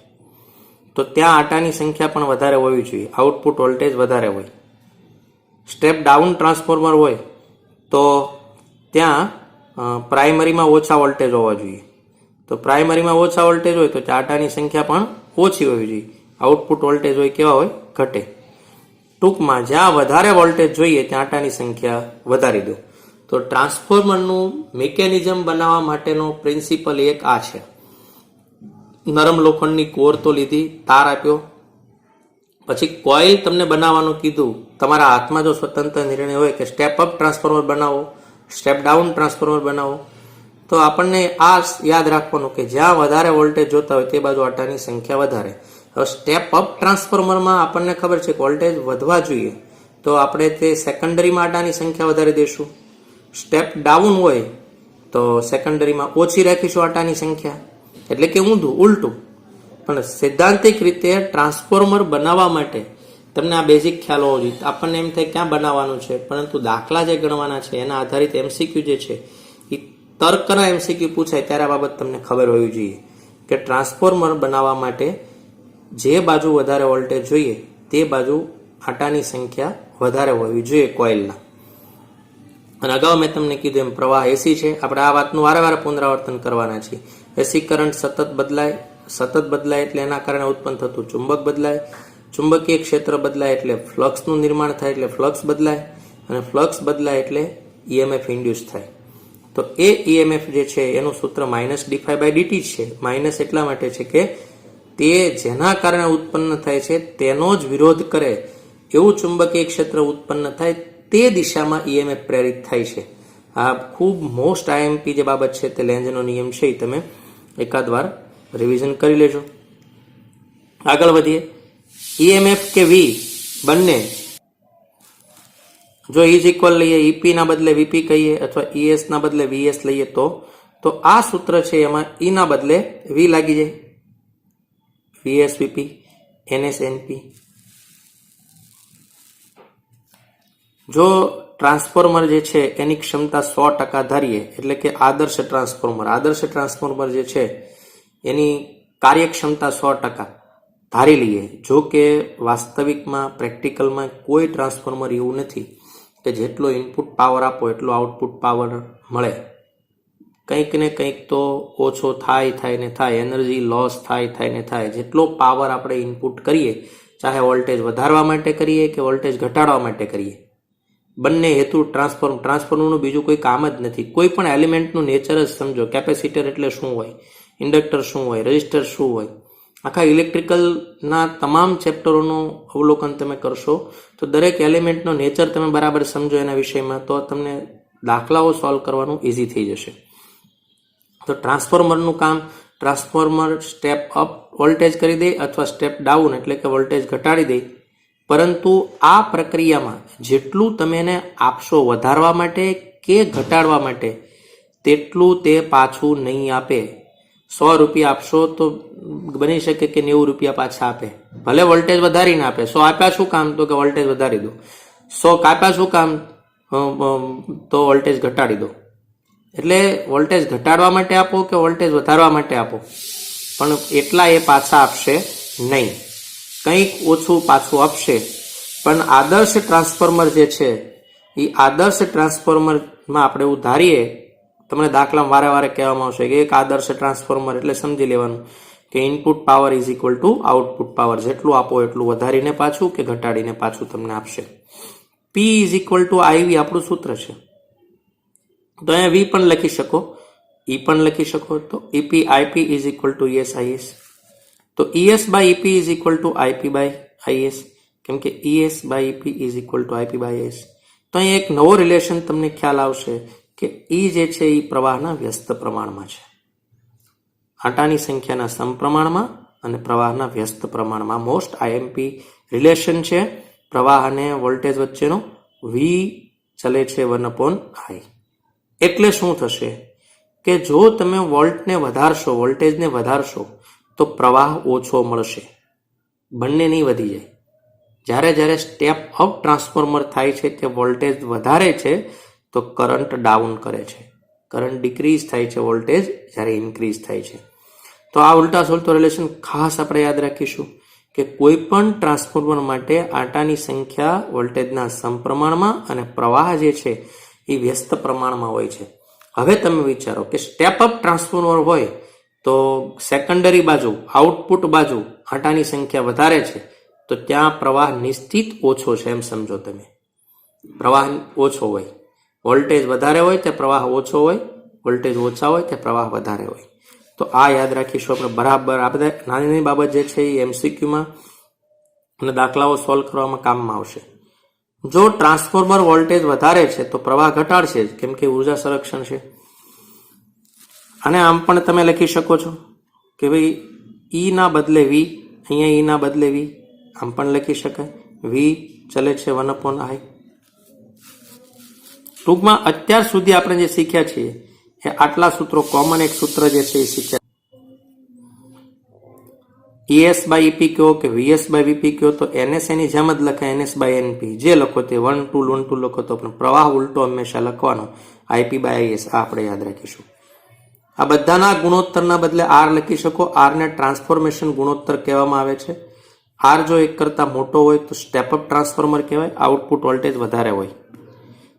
તો ત્યાં આટાની સંખ્યા પણ વધારે હોવી જોઈએ, આઉટપુટ વોલ્ટેજ વધારે હોય. સ્ટેપ ડાઉન ટ્રાન્સફોર્મર હોય તો ત્યાં પ્રાઇમરીમાં ઓછા વોલ્ટેજ હોવા જોઈએ. તો પ્રાઇમરીમાં ઓછા વોલ્ટેજ હોય તો આટાની સંખ્યા પણ ઓછી હોવી જોઈએ. આઉટપુટ વોલ્ટેજ હોય કેવા હોય? ઘટે. ટૂંકમાં જ્યાં વધારે વોલ્ટેજ જોઈએ ત્યાં આટાની સંખ્યા વધારી દો. તો ટ્રાન્સફોર્મરનું મિકેનિઝમ બનાવવા માટેનો પ્રિન્સિપલ એક આ છે. નરમ લોખંડની કોર તો લીધી, તાર આપ્યો, પછી કોઇલ તમને બનાવવાનું કીધું. તમારા હાથમાં જો સ્વતંત્ર નિર્ણય હોય કે સ્ટેપ અપ ટ્રાન્સફોર્મર બનાવો, સ્ટેપ ડાઉન ટ્રાન્સફોર્મર બનાવો, તો આપણને આ યાદ રાખવાનું કે જ્યાં વધારે વોલ્ટેજ જોતા હોય તે બાજુ આટાની સંખ્યા વધારે. હવે સ્ટેપ અપ ટ્રાન્સફોર્મરમાં આપણને ખબર છે કે વોલ્ટેજ વધવા જોઈએ, તો આપણે તે સેકન્ડરીમાં આટાની સંખ્યા વધારી દઈશું. સ્ટેપ ડાઉન હોય તો સેકન્ડરીમાં ઓછી રાખીશું આટાની સંખ્યા. એટલે કે ઉલટું. પણ સૈદ્ધાંતિક રીતે ટ્રાન્સફોર્મર બનાવવા માટે તમને આ બેઝિક ખ્યાલ હોવો જોઈએ. આપણને એમ થાય ક્યાં બનાવવાનું છે, પરંતુ દાખલા જે ગણવાના છે એના આધારિત MCQ જે છે એ તર્કના MCQ પૂછાય ત્યારે આ બાબત તમને ખબર હોવી જોઈએ કે ટ્રાન્સફોર્મર બનાવવા માટે જે બાજુ વધારે વોલ્ટેજ જોઈએ તે બાજુ આટાની સંખ્યા વધારે હોવી જોઈએ કોઇલના. અને અગાઉ મેં તમને કીધું એમ પ્રવાહ AC છે. આપણે આ વાતનું વારે વારે પુનરાવર્તન કરવાના છીએ. AC કરંટ સતત બદલાય એટલે એના કારણે ઉત્પન્ન થતું ચુંબક બદલાય. ચુંબકીય ક્ષેત્ર બદલાય એટલે ફ્લક્સનું નિર્માણ થાય, એટલે ફ્લક્સ બદલાય, અને ફ્લક્સ બદલાય એટલે EMF ઇન્ડ્યુસ થાય. તો એ EMF જે છે એનું સૂત્ર -dϕdt છે. માઇનસ એટલા માટે છે કે તે જેના કારણે ઉત્પન્ન થાય છે તેનો જ વિરોધ કરે એવું ચુંબકીય ક્ષેત્ર ઉત્પન્ન થાય તે દિશામાં EMF પ્રેરિત થાય છે. આ ખૂબ મોસ્ટ IMP જે બાબત છે તે લેન્ઝનો નિયમ છે, એ તમે એકાદ વાર રિવિઝન કરી લેજો. આગળ વધીએ. EMF કે V બંને જો ઇઝ ઇક્વલ લઈએ, EP ના બદલે VP કહીએ અથવા ES ના બદલે VS લઈએ તો આ સૂત્ર છે એમાં E ના બદલે V લાગી જાય. VS VP NS NP. જો ટ્રાન્સફોર્મર જે છે એની ક્ષમતા 100% ધારીએ, એટલે કે આદર્શ ટ્રાન્સફોર્મર જે છે એની કાર્યક્ષમતા 100% ધારી લઈએ. જો કે વાસ્તવિકમાં પ્રેક્ટિકલમાં કોઈ ટ્રાન્સફોર્મર એવું નથી કે જેટલો ઇનપુટ પાવર આપો એટલો આઉટપુટ પાવર મળે. કંઈક ને કંઈક તો ઓછો થાય ને થાય, એનર્જી લોસ થાય ને થાય. જેટલો પાવર આપણે ઇનપુટ કરીએ, ચાહે વોલ્ટેજ વધારવા માટે કરીએ કે વોલ્ટેજ ઘટાડવા માટે કરીએ, બંને હેતુ ટ્રાન્સફોર્મરનું બીજું કોઈ કામ જ નથી. કોઈ પણ એલિમેન્ટનું નેચર જ સમજો. કેપેસિટર એટલે શું હોય, ઇન્ડક્ટર શું હોય, રેઝિસ્ટર શું હોય. આખા ઇલેક્ટ્રિકલના તમામ ચેપ્ટરોનું અવલોકન તમે કરશો તો દરેક એલિમેન્ટનો નેચર તમે બરાબર સમજો એના વિષયમાં, તો તમને દાખલાઓ સોલ્વ કરવાનું ઇઝી થઈ જશે. તો ટ્રાન્સફોર્મરનું કામ, ટ્રાન્સફોર્મર સ્ટેપ અપ વોલ્ટેજ કરી દે અથવા સ્ટેપ ડાઉન એટલે કે વોલ્ટેજ ઘટાડી દે. પરંતુ આ પ્રક્રિયામાં જેટલું તમે એને આપશો વધારવા માટે કે ઘટાડવા માટે, તેટલું તે પાછું નહીં આપે. 100 રૂપિયા આપશો તો બની શકે કે 90 રૂપિયા પાછા આપે. ભલે વોલ્ટેજ વધારીને આપે. 100 આપ્યા શું કામ? તો કે વોલ્ટેજ વધારી દો. 100 કાપ્યા શું કામ? તો વોલ્ટેજ ઘટાડી દો. એટલે વોલ્ટેજ ઘટાડવા માટે આપો કે વોલ્ટેજ વધારવા માટે આપો, પણ એટલા એ પાછા આપશે નહીં. કંઈક ઓછું પાછું આપશે. પણ આદર્શ ટ્રાન્સફોર્મર જે છે એ આદર્શ ટ્રાન્સફોર્મરમાં આપણે એવું ધારીએ, તમને દાખલામાં વારે વારે કહેવામાં આવશે કે એક આદર્શ ટ્રાન્સફોર્મર એટલે સમજી લેવાનું કે input power is equal two output power. જેટલું આપો એટલું વધારીને પાછું કે ઘટાડીને પાછું તમને આપશે. P is equal two IV આપણું સૂત્ર છે. તો અહીંયા V પણ લખી શકો, E પણ લખી શકો. તો EP IP is equal to ES IS. તો ES by EP is equal to IP by IS, કેમ કે ES by EP is equal to IP by IS. તો અહીંયા એક નવો રિલેશન તમને ખ્યાલ આવશે કે E જે છે એ પ્રવાહના વ્યસ્ત પ્રમાણમાં છે. આટાની સંખ્યાના સમપ્રમાણમાં અને પ્રવાહના વ્યસ્ત પ્રમાણમાં. મોસ્ટ IMP રિલેશન છે પ્રવાહ અને વોલ્ટેજ વચ્ચેનો. V ચલે છે 1/I. એટલે શું થશે કે જો તમે વોલ્ટેજને વધારશો તો પ્રવાહ ઓછો મળશે, બંને નહીં વધી જાય. જ્યારે સ્ટેપ અપ ટ્રાન્સફોર્મર થાય છે તે વોલ્ટેજ વધારે છે તો કરંટ ડાઉન કરે છે, કરંટ ડિક્રીઝ થાય છે વોલ્ટેજ જ્યારે ઇન્ક્રીઝ થાય છે. તો આ ઉલટા સુલટો રિલેશન ખાસ આપણે યાદ રાખીશું કે કોઈ પણ ટ્રાન્સફોર્મર માટે આટાની સંખ્યા વોલ્ટેજના સમપ્રમાણમાં અને પ્રવાહ જે છે એ વ્યસ્ત પ્રમાણમાં હોય છે. હવે તમે વિચારો કે સ્ટેપ અપ ટ્રાન્સફોર્મર હોય તો સેકન્ડરી બાજુ, આઉટપુટ બાજુ આટાની સંખ્યા વધારે છે તો ત્યાં પ્રવાહ નિશ્ચિત ઓછો છે એમ સમજો તમે. પ્રવાહ ઓછો હોય, વોલ્ટેજ વધારે હોય તે પ્રવાહ ઓછો હોય, વોલ્ટેજ ઓછા હોય તે પ્રવાહ વધારે હોય. તો આ યાદ રાખીશું આપણે બરાબર. આ બધા નાની નાની બાબત જે છે એ MCQમાં અને દાખલાઓ સોલ્વ કરવામાં કામમાં આવશે. જો ટ્રાન્સફોર્મર વોલ્ટેજ વધારે છે તો પ્રવાહ ઘટાડશે જ, કેમ કે ઉર્જા સંરક્ષણ છે. અને આમ પણ તમે લખી શકો છો કે ભાઈ E ના બદલે V, અહીંયા E ના બદલે V, આમ પણ લખી શકાય. V ચલે છે 1/I. ટૂંકમાં અત્યાર સુધી આપણે જે શીખ્યા છીએ એ આટલા સૂત્રો, કોમન એક સૂત્ર જે છે એ શીખ્યા. ES બાય EP કહો કે VS બાય VP કહો તો NS એની જેમ જ લખાય, NS બાય NP. જે લખો તે 1/2 લખો તો પણ પ્રવાહ ઉલટો હંમેશા લખવાનો, IP બાય IS. આ આપણે યાદ રાખીશું. આ બધાના ગુણોત્તરના બદલે R લખી શકો. R ને ટ્રાન્સફોર્મેશન ગુણોત્તર કહેવામાં આવે છે. R જો એક કરતાં મોટો હોય તો સ્ટેપ અપ ટ્રાન્સફોર્મર કહેવાય, આઉટપુટ વોલ્ટેજ વધારે હોય.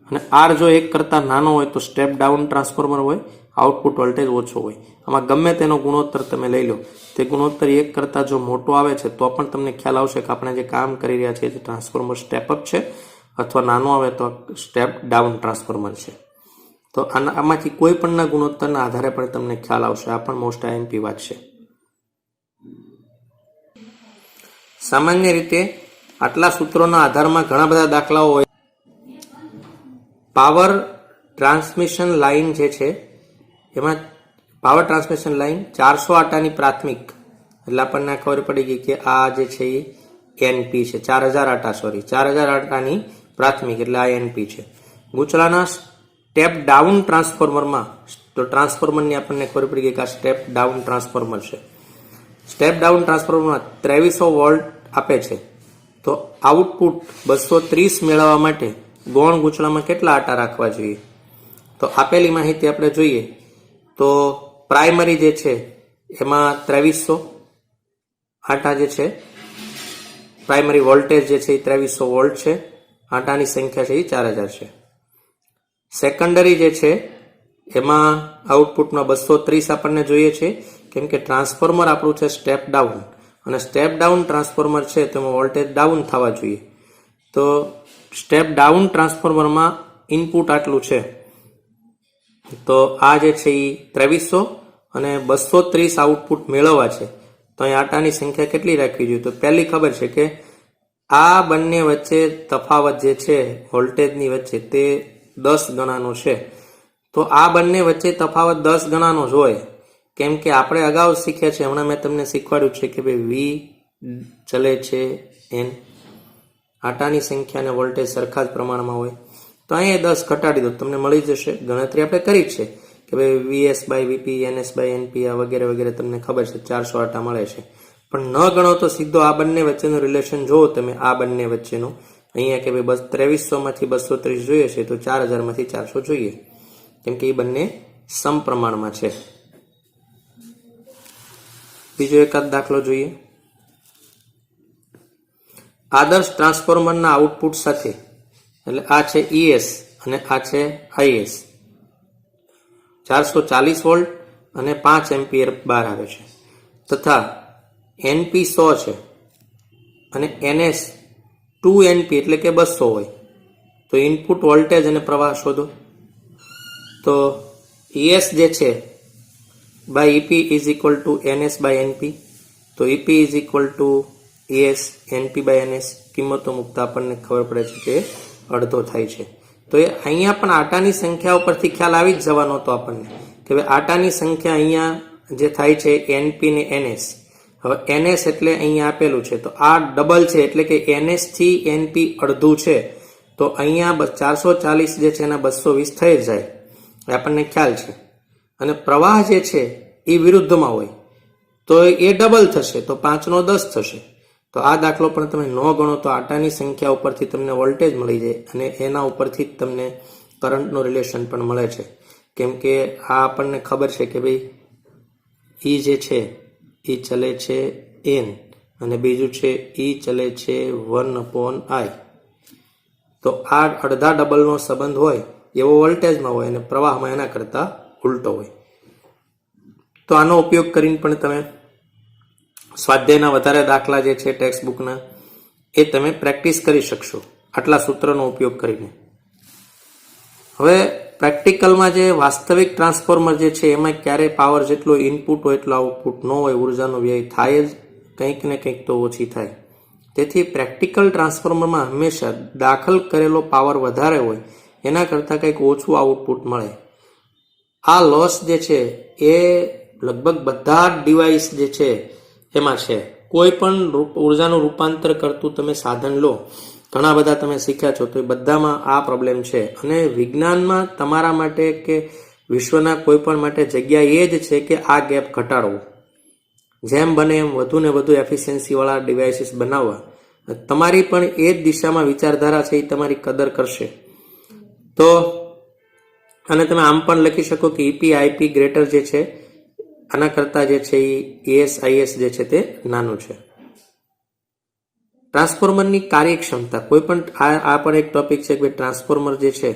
અને R જો એક કરતાં નાનો હોય તો સ્ટેપ ડાઉન ટ્રાન્સફોર્મર હોય, આઉટપુટ વોલ્ટેજ ઓછો હોય. આમાં ગમે તેનો ગુણોત્તર તમે લઈ લો, તે ગુણોત્તર એક કરતાં જો મોટો આવે છે તો પણ તમને ખ્યાલ આવશે કે આપણે જે કામ કરી રહ્યા છીએ તે ટ્રાન્સફોર્મર સ્ટેપ અપ છે, અથવા નાનો આવે તો સ્ટેપ ડાઉન ટ્રાન્સફોર્મર છે. તો આમાંથી કોઈ પણના ગુણોત્તરના આધારે પણ તમને ખ્યાલ આવશે. આ પણ મોસ્ટ IMP વાત છે. સામાન્ય રીતે આટલા સૂત્રોના આધારમાં ઘણા બધા દાખલાઓ હોય. પાવર ટ્રાન્સમિશન લાઇન જે છે એમાં પાવર ટ્રાન્સમિશન લાઇન 400 આટાની પ્રાથમિક, એટલે આપણને ખબર પડી ગઈ કે આ જે છે એ NP છે. 4000 આટાની પ્રાથમિક એટલે આ NP છે. ગૂંચળાના સ્ટેપ ડાઉન ટ્રાન્સફોર્મરમાં, તો ટ્રાન્સફોર્મરની આપણને ખબર પડી ગઈ કે આ સ્ટેપ ડાઉન ટ્રાન્સફોર્મર છે. સ્ટેપ ડાઉન ટ્રાન્સફોર્મરમાં 2300 વોલ્ટ આપે છે. તો આઉટપુટ 230 મેળવવા માટે ગૌણ ગૂંચળામાં કેટલા આટા રાખવા જોઈએ? તો આપેલી માહિતી આપણે જોઈએ તો પ્રાઇમરી જે છે એમાં 2300 આટા જે છે, પ્રાઇમરી વોલ્ટેજ જે છે એ 2300 વોલ્ટ છે. આટાની સંખ્યા છે એ 4000 છે. સેકન્ડરી જે છે એમાં આઉટપુટમાં 230 આપણને જોઈએ છે, કેમ કે ટ્રાન્સફોર્મર આપણું છે સ્ટેપ ડાઉન, અને સ્ટેપ ડાઉન ટ્રાન્સફોર્મર છે તેમાં વોલ્ટેજ ડાઉન થવા જોઈએ. તો સ્ટેપ ડાઉન ટ્રાન્સફોર્મરમાં ઇનપુટ આટલું છે, તો આ જે છે એ 2300 અને 230 આઉટપુટ મેળવવા છે, તો અહીં આટાની સંખ્યા કેટલી રાખવી જોઈએ? તો પહેલી ખબર છે કે આ બંને વચ્ચે તફાવત જે છે વોલ્ટેજની વચ્ચે તે 10 ગણાનો છે. તો આ બંને વચ્ચે તફાવત 10 ગણાનો જ હોય, કેમ કે આપણે અગાઉ શીખ્યા છે, હમણાં મેં તમને શીખવાડ્યું છે કે ભાઈ વી ચલે છે એન, આટાની સંખ્યા અને વોલ્ટેજ સરખા જ પ્રમાણમાં હોય. તો અહીંયા 10 ઘટાડી દો, તમને મળી જશે. ગણતરી આપણે કરી જ છે કે ભાઈ VS by VP, NS by NP, આ વગેરે વગેરે તમને ખબર છે, 400 આટા મળે છે. પણ ન ગણો તો સીધો આ બંને વચ્ચેનું રિલેશન જુઓ તમે, આ બંને વચ્ચેનું અહીંયા કે ભાઈ 2300 માંથી 230 જોઈએ છે, તો 4000 માંથી 400 જોઈએ, કેમ કે એ બંને સમપ્રમાણમાં છે. બીજો એકાદ દાખલો જોઈએ. આદર્શ ટ્રાન્સફોર્મરના આઉટપુટ સાથે, એટલે આ છે ઈએસ અને આ છે આઈએસ, 440 વોલ્ટ અને 5 એમ્પિયર બહાર આવે છે, તથા એનપી 100 છે અને એનએસ 2 એનપી એટલે કે 200 હોય. તો ઇનપુટ વોલ્ટેજ અને પ્રવાહ શોધો. તો ઈએસ જે છે by EP is equal to NS by NP. તો EP is equal to ES NP by NS. કિંમતો મૂકતા આપણને ખબર પડે છે કે અડધો થાય છે. તો એ અહીંયા પણ આટાની સંખ્યા ઉપરથી ખ્યાલ આવી જ જવાનો હતો આપણને કે ભાઈ આટાની સંખ્યા અહીંયા જે થાય છે એનપી ને એનએસ. હવે એનએસ એટલે અહીંયા આપેલું છે, તો આ ડબલ છે એટલે કે એનએસ થી એનપી અડધું છે. તો અહીંયા 440 જે છે એના 220 થઈ જાય, આપણને ખ્યાલ છે. અને પ્રવાહ જે છે એ વિરુદ્ધમાં હોય તો એ ડબલ થશે, તો 5 નો 10 થશે. તો આ દાખલો પણ તમે ન ગણો તો આટાની સંખ્યા ઉપરથી તમને વોલ્ટેજ મળી જાય અને એના ઉપરથી જ તમને કરંટનું રિલેશન પણ મળે છે, કેમ કે આ આપણને ખબર છે કે ભાઈ ઈ જે છે એ ચલે છે એન અને બીજું છે ઈ ચલે છે 1/I. તો આ અડધા ડબલનો સંબંધ હોય એવો વોલ્ટેજમાં હોય અને પ્રવાહમાં એના કરતા ઉલટો હોય. તો આનો ઉપયોગ કરીને પણ તમે સ્વાધ્યાયના વધારે દાખલા જે છે ટેક્સ્ટ બુકના એ તમે પ્રેક્ટિસ કરી શકશો આટલા સૂત્રનો ઉપયોગ કરીને. હવે પ્રેક્ટિકલમાં જે વાસ્તવિક ટ્રાન્સફોર્મર જે છે એમાં ક્યારેય પાવર જેટલો ઇનપુટ હોય એટલો આઉટપુટ ન હોય, ઉર્જાનો વ્યય થાય જ કંઈક ને કંઈક તો ઓછી થાય. તેથી પ્રેક્ટિકલ ટ્રાન્સફોર્મરમાં હંમેશા દાખલ કરેલો પાવર વધારે હોય એના કરતાં કંઈક ઓછું આઉટપુટ મળે. આ લોસ જે છે એ લગભગ બધા જ ડિવાઇસ જે છે એમાં છે. કોઈ પણ ઉર્જાનું રૂપાંતર કરતું તમે સાધન લો, ઘણા બધા તમે શીખ્યા છો, તો એ બધામાં આ પ્રોબ્લેમ છે. અને વિજ્ઞાનમાં તમારા માટે કે વિશ્વના કોઈ પણ માટે જગ્યા એ જ છે કે આ ગેપ ઘટાડવો, જેમ બને એમ વધુ ને વધુ એફિશિયન્સીવાળા ડિવાઇસીસ બનાવવા. તમારી પણ એ જ દિશામાં વિચારધારા છે, એ તમારી કદર કરશે. તો અને તમે આમ પણ લખી શકો કે ઈપી આઈપી ગ્રેટર જે છે આના કરતા જે છે એ ઈએસ આઈએસ જે છે તે નાનું છે. ટ્રાન્સફોર્મરની કાર્યક્ષમતા, કોઈ પણ આ પણ એક ટોપિક છે કે ટ્રાન્સફોર્મર જે છે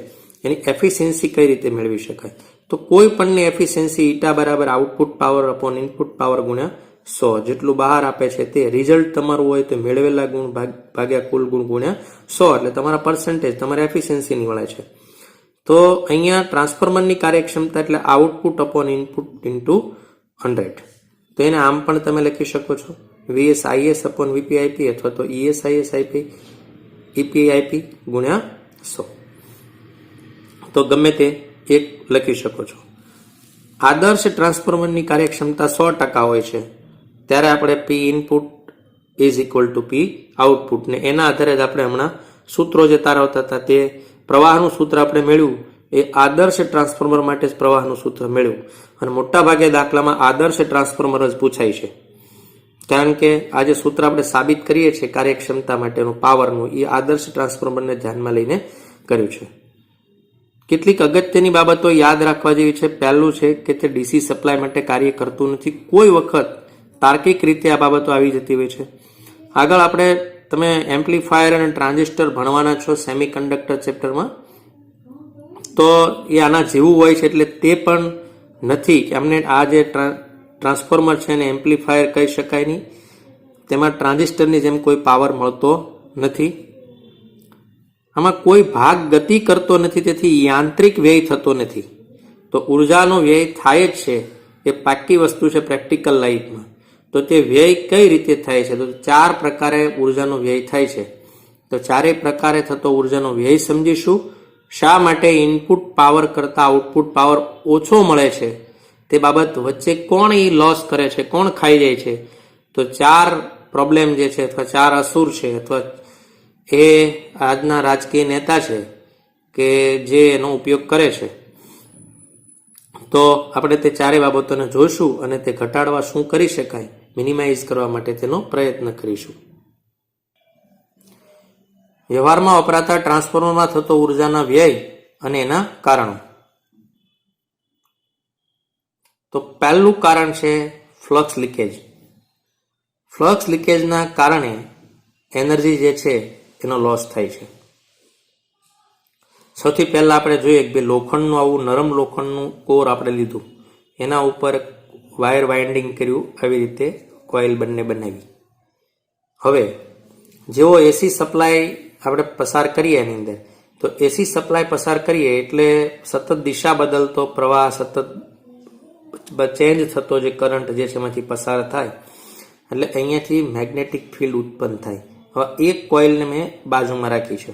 એની એફિશિયન્સી કઈ રીતે મેળવી શકાય. તો કોઈ પણની એફિશિયન્સી ઈટા બરાબર output power upon input power ગુણ્યા 100. જેટલું બહાર આપે છે તે રિઝલ્ટ તમારું હોય તો મેળવેલા ગુણ ભાગ્યા કુલ ગુણ ગુણ્યા 100, એટલે તમારા પર્સન્ટેજ તમારા એફિશિયન્સીની મળે છે. તો અહીંયા ટ્રાન્સફોર્મરની કાર્યક્ષમતા એટલે આઉટપુટ અપોન ઇનપુટ ઇન્ટુ 100. તો એને આમ પણ તમે લખી શકો છો VS IS upon VP IP અથવા તો ES IS IP EP IP ગુણ્યા 100. તો ગમે તે એક લખી શકો છો. આદર્શ ટ્રાન્સફોર્મરની કાર્યક્ષમતા 100% હોય છે ત્યારે આપણે P input is equal to P output, ને એના આધારે જ આપણે હમણાં સૂત્રો જે તારવતા હતા તે પ્રવાહનું સૂત્ર આપણે મેળવ્યું એ આદર્શ ટ્રાન્સફોર્મર માટે જ પ્રવાહનું સૂત્ર મેળવ્યું. અને મોટાભાગે દાખલામાં આદર્શ ટ્રાન્સફોર્મર જ પૂછાય છે, કારણ કે આ જે સૂત્ર આપણે સાબિત કરીએ છીએ કાર્યક્ષમતા માટેનું પાવરનું, એ આદર્શ ટ્રાન્સફોર્મરને ધ્યાનમાં લઈને કર્યું છે. કેટલીક અગત્યની બાબતો યાદ રાખવા જેવી છે. પહેલું છે કે તે ડીસી સપ્લાય માટે કાર્ય કરતું નથી. કોઈ વખત તાર્કિક રીતે આ બાબતો આવી જતી હોય છે. આગળ આપણે તમે એમ્પ્લીફાયર અને ટ્રાન્ઝિસ્ટર ભણવાના છો સેમિકન્ડક્ટર ચેપ્ટરમાં, તો એ આના જેવું હોય છે. એટલે તે પણ નથી કે અમને આ જે ટ્રાન્સફોર્મર છે એને એમ્પ્લીફાયર કહી શકાય નહીં, તેમાં ટ્રાન્ઝિસ્ટરની જેમ કોઈ પાવર મળતો નથી. આમાં કોઈ ભાગ ગતિ કરતો નથી, તેથી યાંત્રિક વ્યય થતો નથી. તો ઉર્જાનો વ્યય થાય જ છે, એ પાક્કી વસ્તુ છે પ્રેક્ટિકલ લાઈફમાં. તો તે વ્યય કઈ રીતે થાય છે? તો 4 પ્રકારે ઉર્જાનો વ્યય થાય છે. તો 4 પ્રકારે થતો ઉર્જાનો વ્યય સમજીશું. શા માટે ઇનપુટ પાવર કરતા આઉટપુટ પાવર ઓછો મળે છે તે બાબત વચ્ચે કોણ એ લોસ કરે છે, કોણ ખાઈ જાય છે? તો 4 પ્રોબ્લેમ જે છે અથવા 4 અસુર છે અથવા એ આજના રાજકીય નેતા છે કે જે એનો ઉપયોગ કરે છે. તો આપણે તે 4 બાબતોને જોઈશું અને તે ઘટાડવા શું કરી શકાય, મિનિમાઇઝ કરવા માટે તેનો પ્રયત્ન કરીશું. વ્યવહારમાં વપરાતા ટ્રાન્સફોર્મરમાં થતો ઉર્જાના વ્યય અને એના કારણો. તો પહેલું કારણ છે ફ્લક્સ લીકેજ. ફ્લક્સ લીકેજના કારણે એનર્જી જે છે એનો લોસ થાય છે. સૌથી પહેલા આપણે જોઈએ કે લોખંડનું આવું નરમ લોખંડનું કોર આપણે લીધું, એના ઉપર વાયર વાઇન્ડિંગ કર્યું, આવી રીતે કોઇલ બંને બનાવી. હવે જેવો એસી સપ્લાય આપણે પસાર કરીએ એની અંદર, તો એસી સપ્લાય પસાર કરીએ એટલે સતત દિશા બદલતો પ્રવાહ, સતત ચેન્જ થતો જે કરંટ જે છે એમાંથી પસાર થાય, એટલે અહીંયાથી મેગ્નેટિક ફિલ્ડ ઉત્પન્ન થાય. હવે એક કોઇલને મેં બાજુમાં રાખી છે.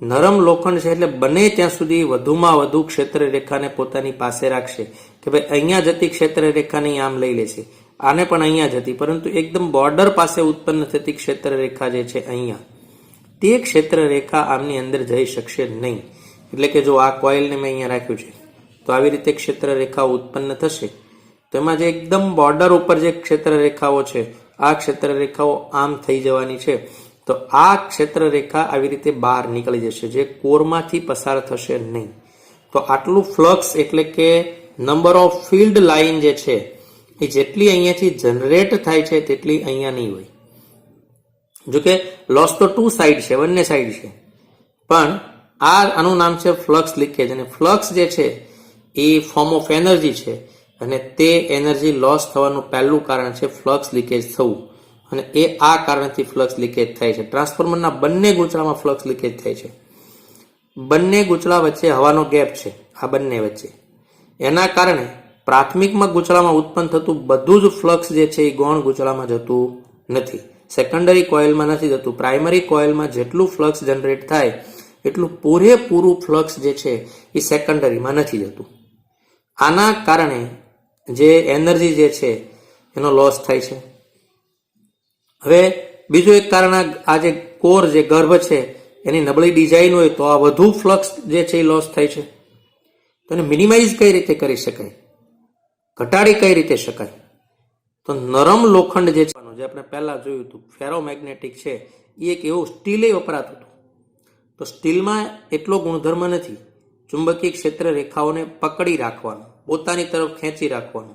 નરમ લોખંડ છે એટલે બને ત્યાં સુધી વધુમાં વધુ ક્ષેત્ર રેખાને પોતાની પાસે રાખશે કે ભાઈ અહીંયા જતી ક્ષેત્ર રેખાને આમ લઈ લેશે, આને પણ અહીંયા જતી, પરંતુ એકદમ બોર્ડર પાસે ઉત્પન્ન થતી ક્ષેત્ર રેખા જે છે અહીંયા, તે ક્ષેત્ર રેખા આમની અંદર જઈ શકશે નહીં. એટલે કે જો આ કોઇલને મેં અહીંયા રાખ્યું છે તો આવી રીતે ક્ષેત્ર રેખા ઉત્પન્ન થશે. તો એમાં જે એકદમ બોર્ડર ઉપર જે ક્ષેત્ર રેખાઓ છે, આ ક્ષેત્ર રેખાઓ આમ થઈ જવાની છે. તો આ ક્ષેત્ર રેખા આવી રીતે બહાર નીકળી જશે, જે કોરમાંથી પસાર થશે નહીં. તો આટલું ફ્લક્સ એટલે કે નંબર ઓફ ફિલ્ડ લાઇન જે છે એ જેટલી અહીંયાથી જનરેટ થાય છે તેટલી અહીંયા નહીં હોય. જોકે લોસ તો 2 સાઈડ છે, બંને સાઈડ છે, પણ આનું નામ છે ફ્લક્સ લીકેજ. અને ફ્લક્સ જે છે એ ફોર્મ ઓફ એનર્જી છે, અને તે એનર્જી લોસ થવાનું પહેલું કારણ છે ફ્લક્સ લીકેજ થવું. અને એ આ કારણથી ફ્લક્સ લીકેજ થાય છે. ટ્રાન્સફોર્મરના બંને ગૂંચળામાં ફ્લક્સ લીકેજ થાય છે. બંને ગૂંચળા વચ્ચે હવાનો ગેપ છે, આ બંને વચ્ચે. એના કારણે પ્રાથમિકમાં ગૂંચળામાં ઉત્પન્ન થતું બધું જ ફ્લક્સ જે છે એ ગૌણ ગૂંચળામાં જતું નથી, સેકન્ડરી કોઇલમાં નથી જતું. પ્રાઇમરી કોઇલમાં જેટલું ફ્લક્સ જનરેટ થાય એટલું પૂરેપૂરું ફ્લક્સ જે છે એ સેકન્ડરીમાં નથી જતું. આના કારણે જે એનર્જી જે છે એનો લોસ થાય છે. હવે બીજું એક કારણ, આ જે કોર જે ગર્ભ છે એની નબળી ડિઝાઇન હોય તો આ વધુ ફ્લક્સ જે છે એ લોસ થાય છે. તો એને મિનિમાઇઝ કઈ રીતે કરી શકાય, ઘટાડી કઈ રીતે શકાય? તો નરમ લોખંડ જે છે, જે આપણે પહેલા જોયું હતું ફેરોમેગ્નેટિક છે, એ એક એવું સ્ટીલે વપરાતું હતું. તો સ્ટીલમાં એટલો ગુણધર્મ નથી ચુંબકીય ક્ષેત્ર રેખાઓને પકડી રાખવાનો, પોતાની તરફ ખેંચી રાખવાનો.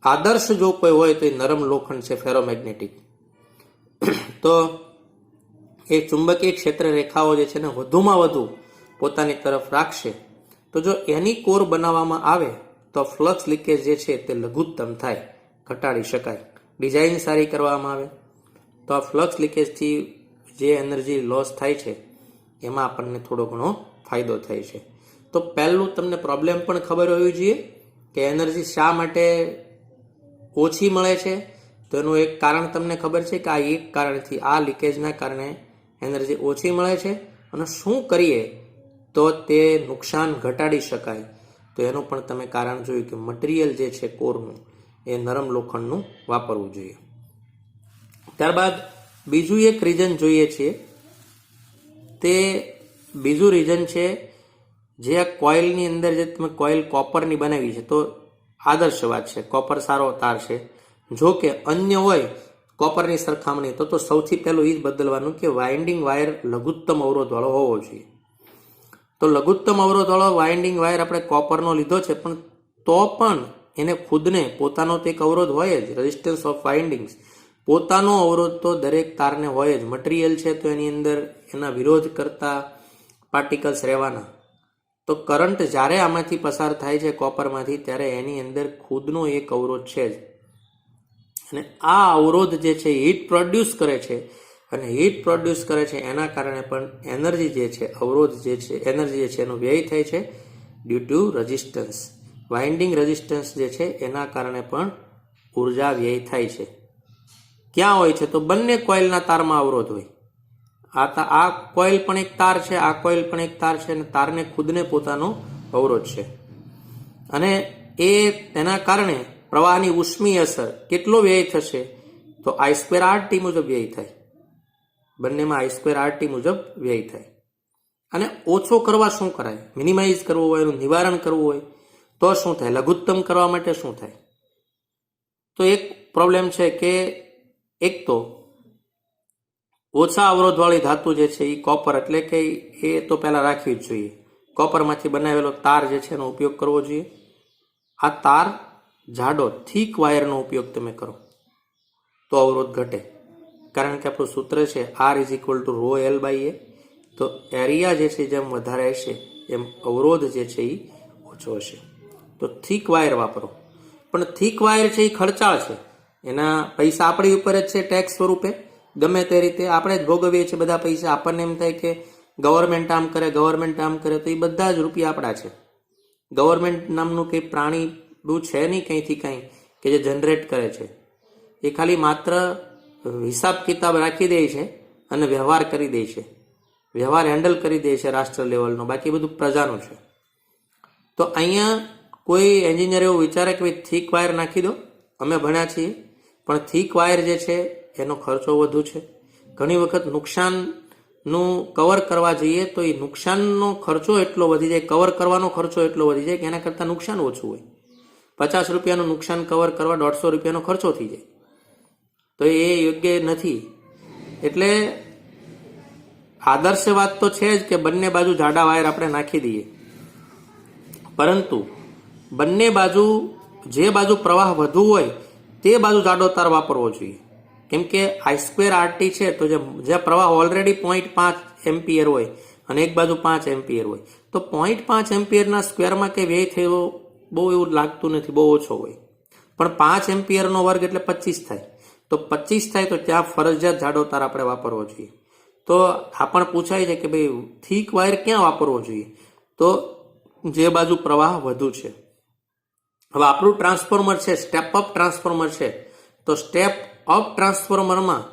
આદર્શ જો કોઈ હોય તો એ નરમ લોખંડ છે, ફેરોમેગ્નેટિક. તો એ ચુંબકીય ક્ષેત્ર રેખાઓ જે છે ને વધુમાં વધુ પોતાની તરફ રાખશે. તો જો એની કોર બનાવવામાં આવે તો ફ્લક્સ લીકેજ જે છે તે લઘુત્તમ થાય, ઘટાડી શકાય. ડિઝાઇન સારી કરવામાં આવે તો આ ફ્લક્સ લીકેજથી જે એનર્જી લોસ થાય છે એમાં આપણને થોડો ઘણો ફાયદો થાય છે. તો પહેલું તમને પ્રોબ્લેમ પણ ખબર હોવી જોઈએ કે એનર્જી શા માટે ઓછી મળે છે. તો એનું એક કારણ તમને ખબર છે કે આ એક કારણથી, આ લીકેજના કારણે એનર્જી ઓછી મળે છે. અને શું કરીએ તો તે નુકસાન ઘટાડી શકાય, તો એનું પણ તમે કારણ જોયું કે મટીરિયલ જે છે કોરનું એ નરમ લોખંડનું વાપરવું જોઈએ. ત્યારબાદ બીજું એક રીઝન જોઈએ છીએ, તે બીજું રીઝન છે જે આ કોઇલની અંદર જે તમે કોઇલ કોપરની બનાવી છે, તો આદર્શ વાત છે, કોપર સારો તાર છે. જો કે અન્ય હોય કોપરની સરખામણી તો સૌથી પહેલું એ જ બદલવાનું કે વાઇન્ડિંગ વાયર લઘુત્તમ અવરોધવાળો હોવો જોઈએ. તો લઘુત્તમ અવરોધવાળો વાઇન્ડિંગ વાયર આપણે કોપરનો લીધો છે, પણ તો પણ એને ખુદને પોતાનો તો એક અવરોધ હોય જ, રેઝિસ્ટન્સ ઓફ વાઇન્ડિંગ્સ, પોતાનો અવરોધ તો દરેક તારને હોય જ. મટીરિયલ છે તો એની અંદર એના વિરોધ કરતા પાર્ટિકલ્સ રહેવાના. તો કરંટ જ્યારે આમાંથી પસાર થાય છે કોપરમાંથી, ત્યારે એની અંદર ખુદનો એક અવરોધ છે જ. અને આ અવરોધ જે છે હીટ પ્રોડ્યુસ કરે છે, અને હીટ પ્રોડ્યુસ કરે છે એના કારણે પણ એનર્જી જે છે, અવરોધ જે છે, એનર્જી જે છે એનો વ્યય થાય છે due to resistance. Winding resistance જે છે એના કારણે પણ ઉર્જા વ્યય થાય છે. ક્યાં હોય છે? તો બંને કોઇલના તારમાં અવરોધ હોય. આ કોઇલ પણ એક તાર છે, આ કોઇલ પણ એક તાર છે, અને તારને ખુદને પોતાનો અવરોધ છે. અને એના કારણે પ્રવાહની ઉષ્મીય અસર કેટલો વ્યય થશે? તો I²RT મુજબ વ્યય થાય. બંનેમાં I²RT મુજબ વ્યય થાય. અને ઓછો કરવા શું કરાય? મિનિમાઇઝ કરવું હોય, એનું નિવારણ કરવું હોય તો શું થાય? લઘુત્તમ કરવા માટે શું થાય? તો એક પ્રોબ્લેમ છે કે એક તો ઓછા અવરોધવાળી ધાતુ જે છે એ કોપર, એટલે કે એ તો પહેલા રાખવી જ જોઈએ. કોપરમાંથી બનાવેલો તાર જે છે એનો ઉપયોગ કરવો જોઈએ. આ તાર જાડો થીક વાયરનો ઉપયોગ તમે કરો તો અવરોધ ઘટે. કારણ કે આપણું સૂત્ર છે R=ρL/A. તો એરિયા જે છે જેમ વધારે હશે એમ અવરોધ જે છે એ ઓછો હશે. તો થીક વાયર વાપરો. પણ થીક વાયર છે એ ખર્ચાળ છે. એના પૈસા આપણી ઉપર જ છે, ટેક્સ સ્વરૂપે ગમે તે રીતે આપણે જ ભોગવીએ છીએ બધા પૈસા. આપણને એમ થાય કે ગવર્મેન્ટ આમ કરે, ગવર્મેન્ટ આમ કરે, તો એ બધા જ રૂપિયા આપણા છે. ગવર્મેન્ટ નામનું કંઈ પ્રાણીડું છે નહીં કંઈથી કંઈ કે જે જનરેટ કરે છે. એ ખાલી માત્ર હિસાબ કિતાબ રાખી દે છે અને વ્યવહાર કરી દે છે, વ્યવહાર હેન્ડલ કરી દે છે રાષ્ટ્ર લેવલનો. બાકી બધું પ્રજાનું છે. તો અહીંયા કોઈ એન્જિનિયર એવું વિચારે કે ભાઈ થીક વાયર નાખી દો. અમે ભણ્યા છીએ, પણ થીક વાયર જે છે એનો ખર્ચો વધુ છે. ઘણી વખત નુકસાનનું કવર કરવા જઈએ તો એ નુકસાનનો ખર્ચો એટલો વધી જાય, કવર કરવાનો ખર્ચો એટલો વધી જાય કે એના કરતાં નુકસાન ઓછું હોય. 50 રૂપિયાનું નુકસાન કવર કરવા 150 રૂપિયાનો ખર્ચો થઈ જાય. તો એ યોગ્ય નથી. એટલે આદર્શ વાત તો છે જ કે બંને બાજુ જાડા વાયર આપણે નાખી દઈએ, પરંતુ બંને બાજુ જે બાજુ પ્રવાહ વધુ હોય તે બાજુ જાડો તાર વાપરવો જોઈએ. કેમ કે I²RT છે તો જે પ્રવાહ ઓલરેડી 0.5 એમ્પિયર હોય અને એક બાજુ 5 એમ્પિયર હોય, તો 0.5 એમ્પિયરના સ્ક્વેરમાં કે વ્યય થયો બહુ એવું લાગતું નથી, બહુ ઓછો હોય. પણ 5 એમ્પિયરનો વર્ગ એટલે 25 થાય. તો 25 થાય તો ત્યાં ફરજિયાત જાડો તાર આપણે વાપરવો જોઈએ. તો આ પણ પૂછાય છે કે ભાઈ થીક વાયર ક્યાં વાપરવો જોઈએ? તો જે બાજુ પ્રવાહ વધુ છે. હવે આપણું ટ્રાન્સફોર્મર છે, સ્ટેપ અપ ટ્રાન્સફોર્મર છે, તો સ્ટેપ અપ ટ્રાન્સફોર્મરમાં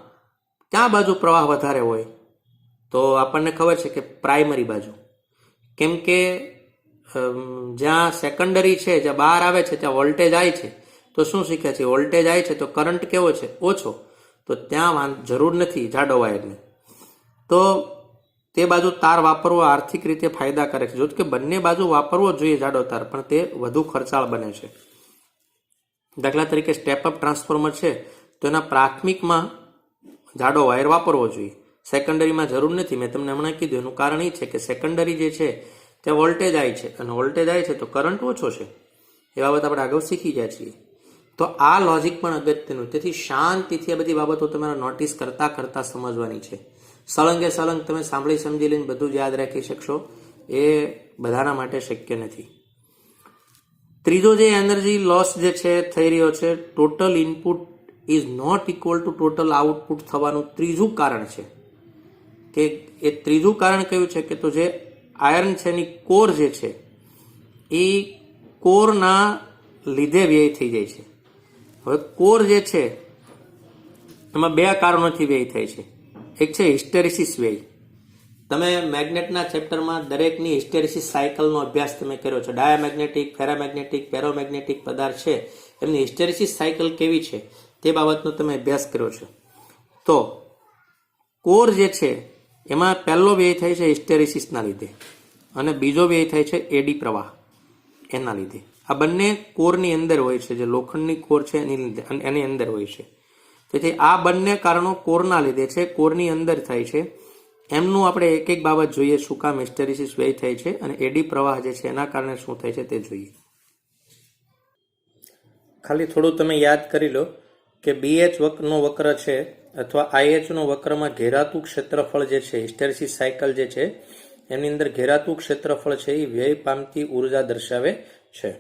ક્યાં બાજુ પ્રવાહ વધારે હોય? તો આપણને ખબર છે કે પ્રાઇમરી બાજુ. કેમ કે જ્યાં સેકન્ડરી છે, જ્યાં બહાર આવે છે, ત્યાં વોલ્ટેજ આવે છે. તો શું શીખે છે? વોલ્ટેજ આવે છે તો કરંટ કેવો છે? ઓછો. તો ત્યાં જરૂર નથી જાડો વાયરની. તો તે બાજુ તાર વાપરવો આર્થિક રીતે ફાયદાકારક છે. જો કે બંને બાજુ વાપરવો જોઈએ જાડો તાર, પણ તે વધુ ખર્ચાળ બને છે. દાખલા તરીકે સ્ટેપઅપ ટ્રાન્સફોર્મર છે તો એના પ્રાથમિકમાં જાડો વાયર વાપરવો જોઈએ, સેકન્ડરીમાં જરૂર નથી. મેં તમને હમણાં કીધું એનું કારણ એ છે કે સેકન્ડરી જે છે ત્યાં વોલ્ટેજ આવે છે, અને વોલ્ટેજ આવે છે તો કરંટ ઓછો છે. એ બાબત આપણે આગળ શીખી ગયા છીએ. તો આ લોજિક પણ અગત્યનું. તેથી શાંતિથી આ બધી બાબતો તમારે નોટિસ કરતા કરતા સમજવાની છે. સળંગે સળંગ તમે સાંભળી સમજી લઈને બધું જ યાદ રાખી શકશો એ બધાના માટે શક્ય નથી. ત્રીજો જે એનર્જી લોસ જે છે થઈ રહ્યો છે, total input is not equal to total output થવાનું ત્રીજું કારણ છે. કે એ ત્રીજું કારણ કયું છે? કે તો જે આયર્ન છે એની કોર જે છે એ કોરના લીધે વ્યય થઈ જાય છે. હવે કોર જે છે એમાં બે કારણોથી વ્યય થાય છે. એક છે હિસ્ટેરિસિસ વ્યય. તમે મેગ્નેટના ચેપ્ટરમાં દરેકની હિસ્ટેરિસિસ સાયકલનો અભ્યાસ તમે કર્યો છે. ડાયામેગ્નેટિક, ફેરામેગ્નેટિક, પેરોમેગ્નેટિક પદાર્થ છે એમની હિસ્ટેરિસિસ સાયકલ કેવી છે તે બાબતનો તમે અભ્યાસ કર્યો છે. તો કોર જે છે એમાં પહેલો વ્યય થાય છે હિસ્ટેરિસિસના લીધે, અને બીજો વ્યય થાય છે એડી પ્રવાહ એના લીધે. આ બંને કોરની અંદર હોય છે, જે લોખંડની કોર છે એની અંદર હોય છે. તેથી આ બંને કારણો કોરના લીધે છે, કોરની અંદર થાય છે. એમનું આપણે એક એક બાબત જોઈએ, શું કામ હિસ્ટેરિસિસ વ્યય થાય છે અને એડી પ્રવાહ જે છે એના કારણે શું થાય છે તે જોઈએ. ખાલી થોડું તમે યાદ કરી લો કે BH નો વક્ર છે અથવા IH નો વક્રમાં ઘેરાતું ક્ષેત્રફળ જે છે, હિસ્ટેરિસિસ સાયકલ જે છે એની અંદર ઘેરાતું ક્ષેત્રફળ છે એ વ્યય પામતી ઉર્જા દર્શાવે છે.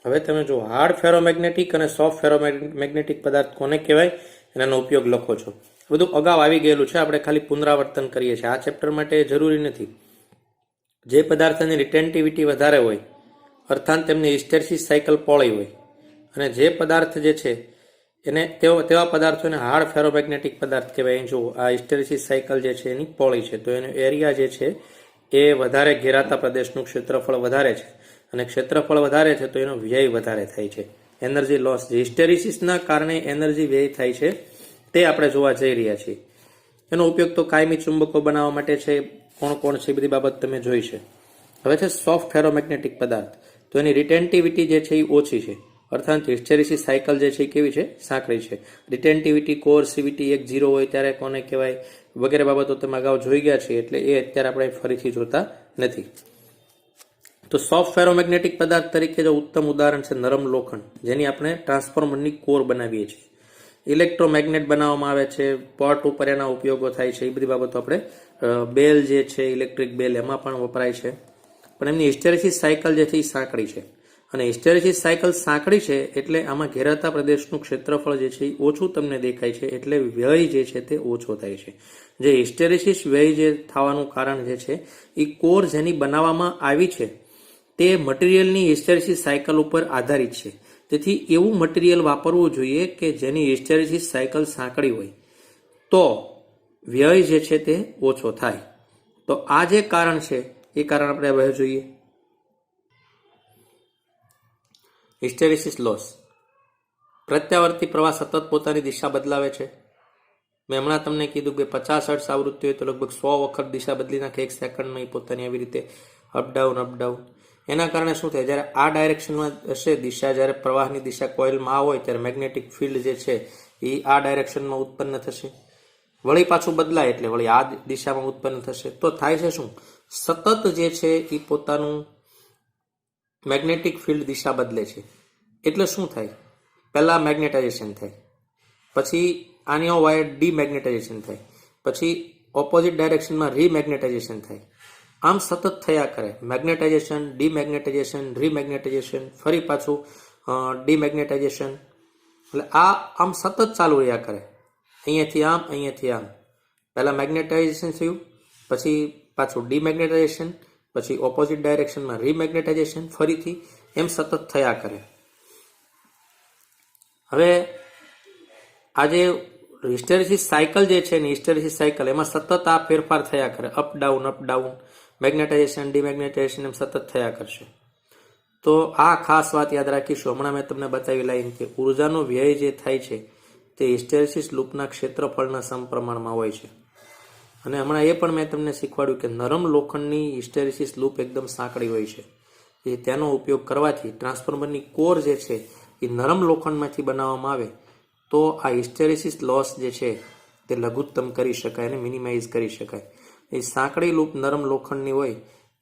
હવે તમે જો હાર્ડ ફેરોમેગ્નેટિક અને સોફ્ટ ફેરોમેગ્નેટિક પદાર્થ કોને કહેવાય એનો ઉપયોગ લખો છો. બધું અગાઉ આવી ગયેલું છે, આપણે ખાલી પુનરાવર્તન કરીએ છીએ. આ ચેપ્ટર માટે જરૂરી નથી. જે પદાર્થની રિટેન્ટિવિટી વધારે હોય, અર્થાત તેમની હિસ્ટેરેસિસ સાયકલ પહોળી હોય, અને જે પદાર્થ જે છે એને તેવા પદાર્થોને હાર્ડ ફેરોમેગ્નેટિક પદાર્થ કહેવાય. જો આ હિસ્ટેરેસિસ સાયકલ જે છે એની પહોળી છે, તો એનો એરિયા જે છે એ વધારે ઘેરાતા પ્રદેશનું ક્ષેત્રફળ વધારે છે, અને ક્ષેત્રફળ વધારે છે તો એનો વ્યય વધારે થાય છે. એનર્જી લોસ, જે હિસ્ટેરેસિસના કારણે એનર્જી વ્યય થાય છે તે આપણે જોવા જઈ રહ્યા છીએ. એનો ઉપયોગ તો કાયમી ચુંબકો બનાવવા માટે છે. કોણ કોણ છે એ બધી બાબત તમે જોઈ છે. હવે છે સોફ્ટ ફેરોમેગ્નેટિક પદાર્થ, તો એની રિટેન્ટિવિટી જે છે એ ઓછી છે, અર્થાત હિસ્ટેરેસિસ સાયકલ જે છે એ કેવી છે? સાંકડી છે. રિટેન્ટિવિટી, કોર્સિવિટી 1 0 હોય ત્યારે કોને કહેવાય વગેરે બાબતો તમે અગાઉ જોઈ ગયા છે, એટલે એ અત્યારે આપણે ફરીથી જોતા નથી. તો સોફ્ટ ફેરોમેગ્નેટિક પદાર્થ તરીકે જો ઉત્તમ ઉદાહરણ છે નરમ લોખંડ, જેની આપણે ટ્રાન્સફોર્મરની કોર બનાવીએ છીએ. ઇલેક્ટ્રોમેગ્નેટ બનાવવામાં આવે છે, પોર્ટ ઉપર એના ઉપયોગો થાય છે, એ બધી બાબતો આપણે બેલ જે છે ઇલેક્ટ્રિક બેલ એમાં પણ વપરાય છે. પણ એમની હિસ્ટેરેસિસ સાયકલ જે છે એ સાંકડી છે, અને હિસ્ટેરેસિસ સાયકલ સાંકડી છે એટલે આમાં ઘેરાતા પ્રદેશનું ક્ષેત્રફળ જે છે એ ઓછું તમને દેખાય છે, એટલે વ્યય જે છે તે ઓછો થાય છે. જે હિસ્ટેરેસિસ વ્યય જે થવાનું કારણ જે છે એ કોર જેની બનાવવામાં આવી છે તે મટીરિયલની હિસ્ટેરેસિસ સાયકલ ઉપર આધારિત છે. તેથી એવું મટીરિયલ વાપરવું જોઈએ કે જેની હિસ્ટેરેસિસ સાયકલ સાંકડી હોય, તો વ્યય જે છે તે ઓછો થાય. તો આ જે કારણ છે એ કારણ આપણે હવે જોઈએ. Hysteresis loss. પ્રત્યાવર્તી પ્રવાહ સતત પોતાની દિશા બદલાવે છે. મેં હમણાં તમને કીધું કે 50 હર્ટ્ઝ આવૃત્તિ હોય તો લગભગ 100 વખત દિશા બદલી નાખે 1 સેકન્ડમાં પોતાની આવી રીતે અપડાઉન. એના કારણે શું થાય? જ્યારે આ ડાયરેક્શનમાં હશે દિશા, જ્યારે પ્રવાહની દિશા કોઇલમાં આ હોય ત્યારે મેગ્નેટિક ફિલ્ડ જે છે એ આ ડાયરેક્શનમાં ઉત્પન્ન થશે. વળી પાછું બદલાય એટલે વળી આ દિશામાં ઉત્પન્ન થશે. તો થાય છે શું? સતત જે છે એ પોતાનું મેગ્નેટિક ફિલ્ડ દિશા બદલે છે. એટલે શું થાય? પહેલા મેગ્નેટાઇઝેશન થાય, પછી આની વાયર ડીમેગ્નેટાઇઝેશન થાય, પછી ઓપોઝિટ ડાયરેક્શનમાં રીમેગ્નેટાઇઝેશન થાય. આમ સતત થયા કરે. મેગ્નેટાઇઝેશન, ડીમેગ્નેટાઇઝેશન, રીમેગ્નેટાઇઝેશન, ફરી પાછું ડીમેગ્નેટાઇઝેશન. એટલે આ આમ સતત ચાલુ રહ્યા કરે. અહીંયાથી આમ, અહીંયાથી આમ. પહેલાં મેગ્નેટાઇઝેશન થયું, પછી પાછું ડીમેગ્નેટાઇઝેશન, પછી ઓપોઝિટ ડાયરેક્શનમાં રીમેગ્નેટાઇઝેશન, ફરીથી એમ સતત થયા કરે. હવે આ જે હિસ્ટેરેસિસ સાયકલ જે છે ને, હિસ્ટેરેસિસ સાયકલ એમાં સતત આ ફેરફાર થયા કરે. અપ ડાઉન, મેગ્નેટાઇઝેશન, ડિમેગ્નેટાઇઝેશન એમ સતત થયા કરશે. તો આ ખાસ વાત યાદ રાખીશું. હમણાં મેં તમને બતાવી લાઈન કે ઉર્જાનો વ્યય જે થાય છે તે હિસ્ટેરેસિસ લૂપના ક્ષેત્રફળના સમપ્રમાણમાં હોય છે. અને હમણાં એ પણ મેં તમને શીખવાડ્યું કે નરમ લોખંડની હિસ્ટેરેસિસ લૂપ એકદમ સાંકડી હોય છે. એ તેનો ઉપયોગ કરવાથી ટ્રાન્સફોર્મરની કોર જે છે એ નરમ લોખંડમાંથી બનાવવામાં આવે તો આ હિસ્ટેરેસિસ લોસ જે છે તે લઘુત્તમ કરી શકાય અને મિનિમાઇઝ કરી શકાય. એ સાંકડી લૂપ નરમ લોખંડની હોય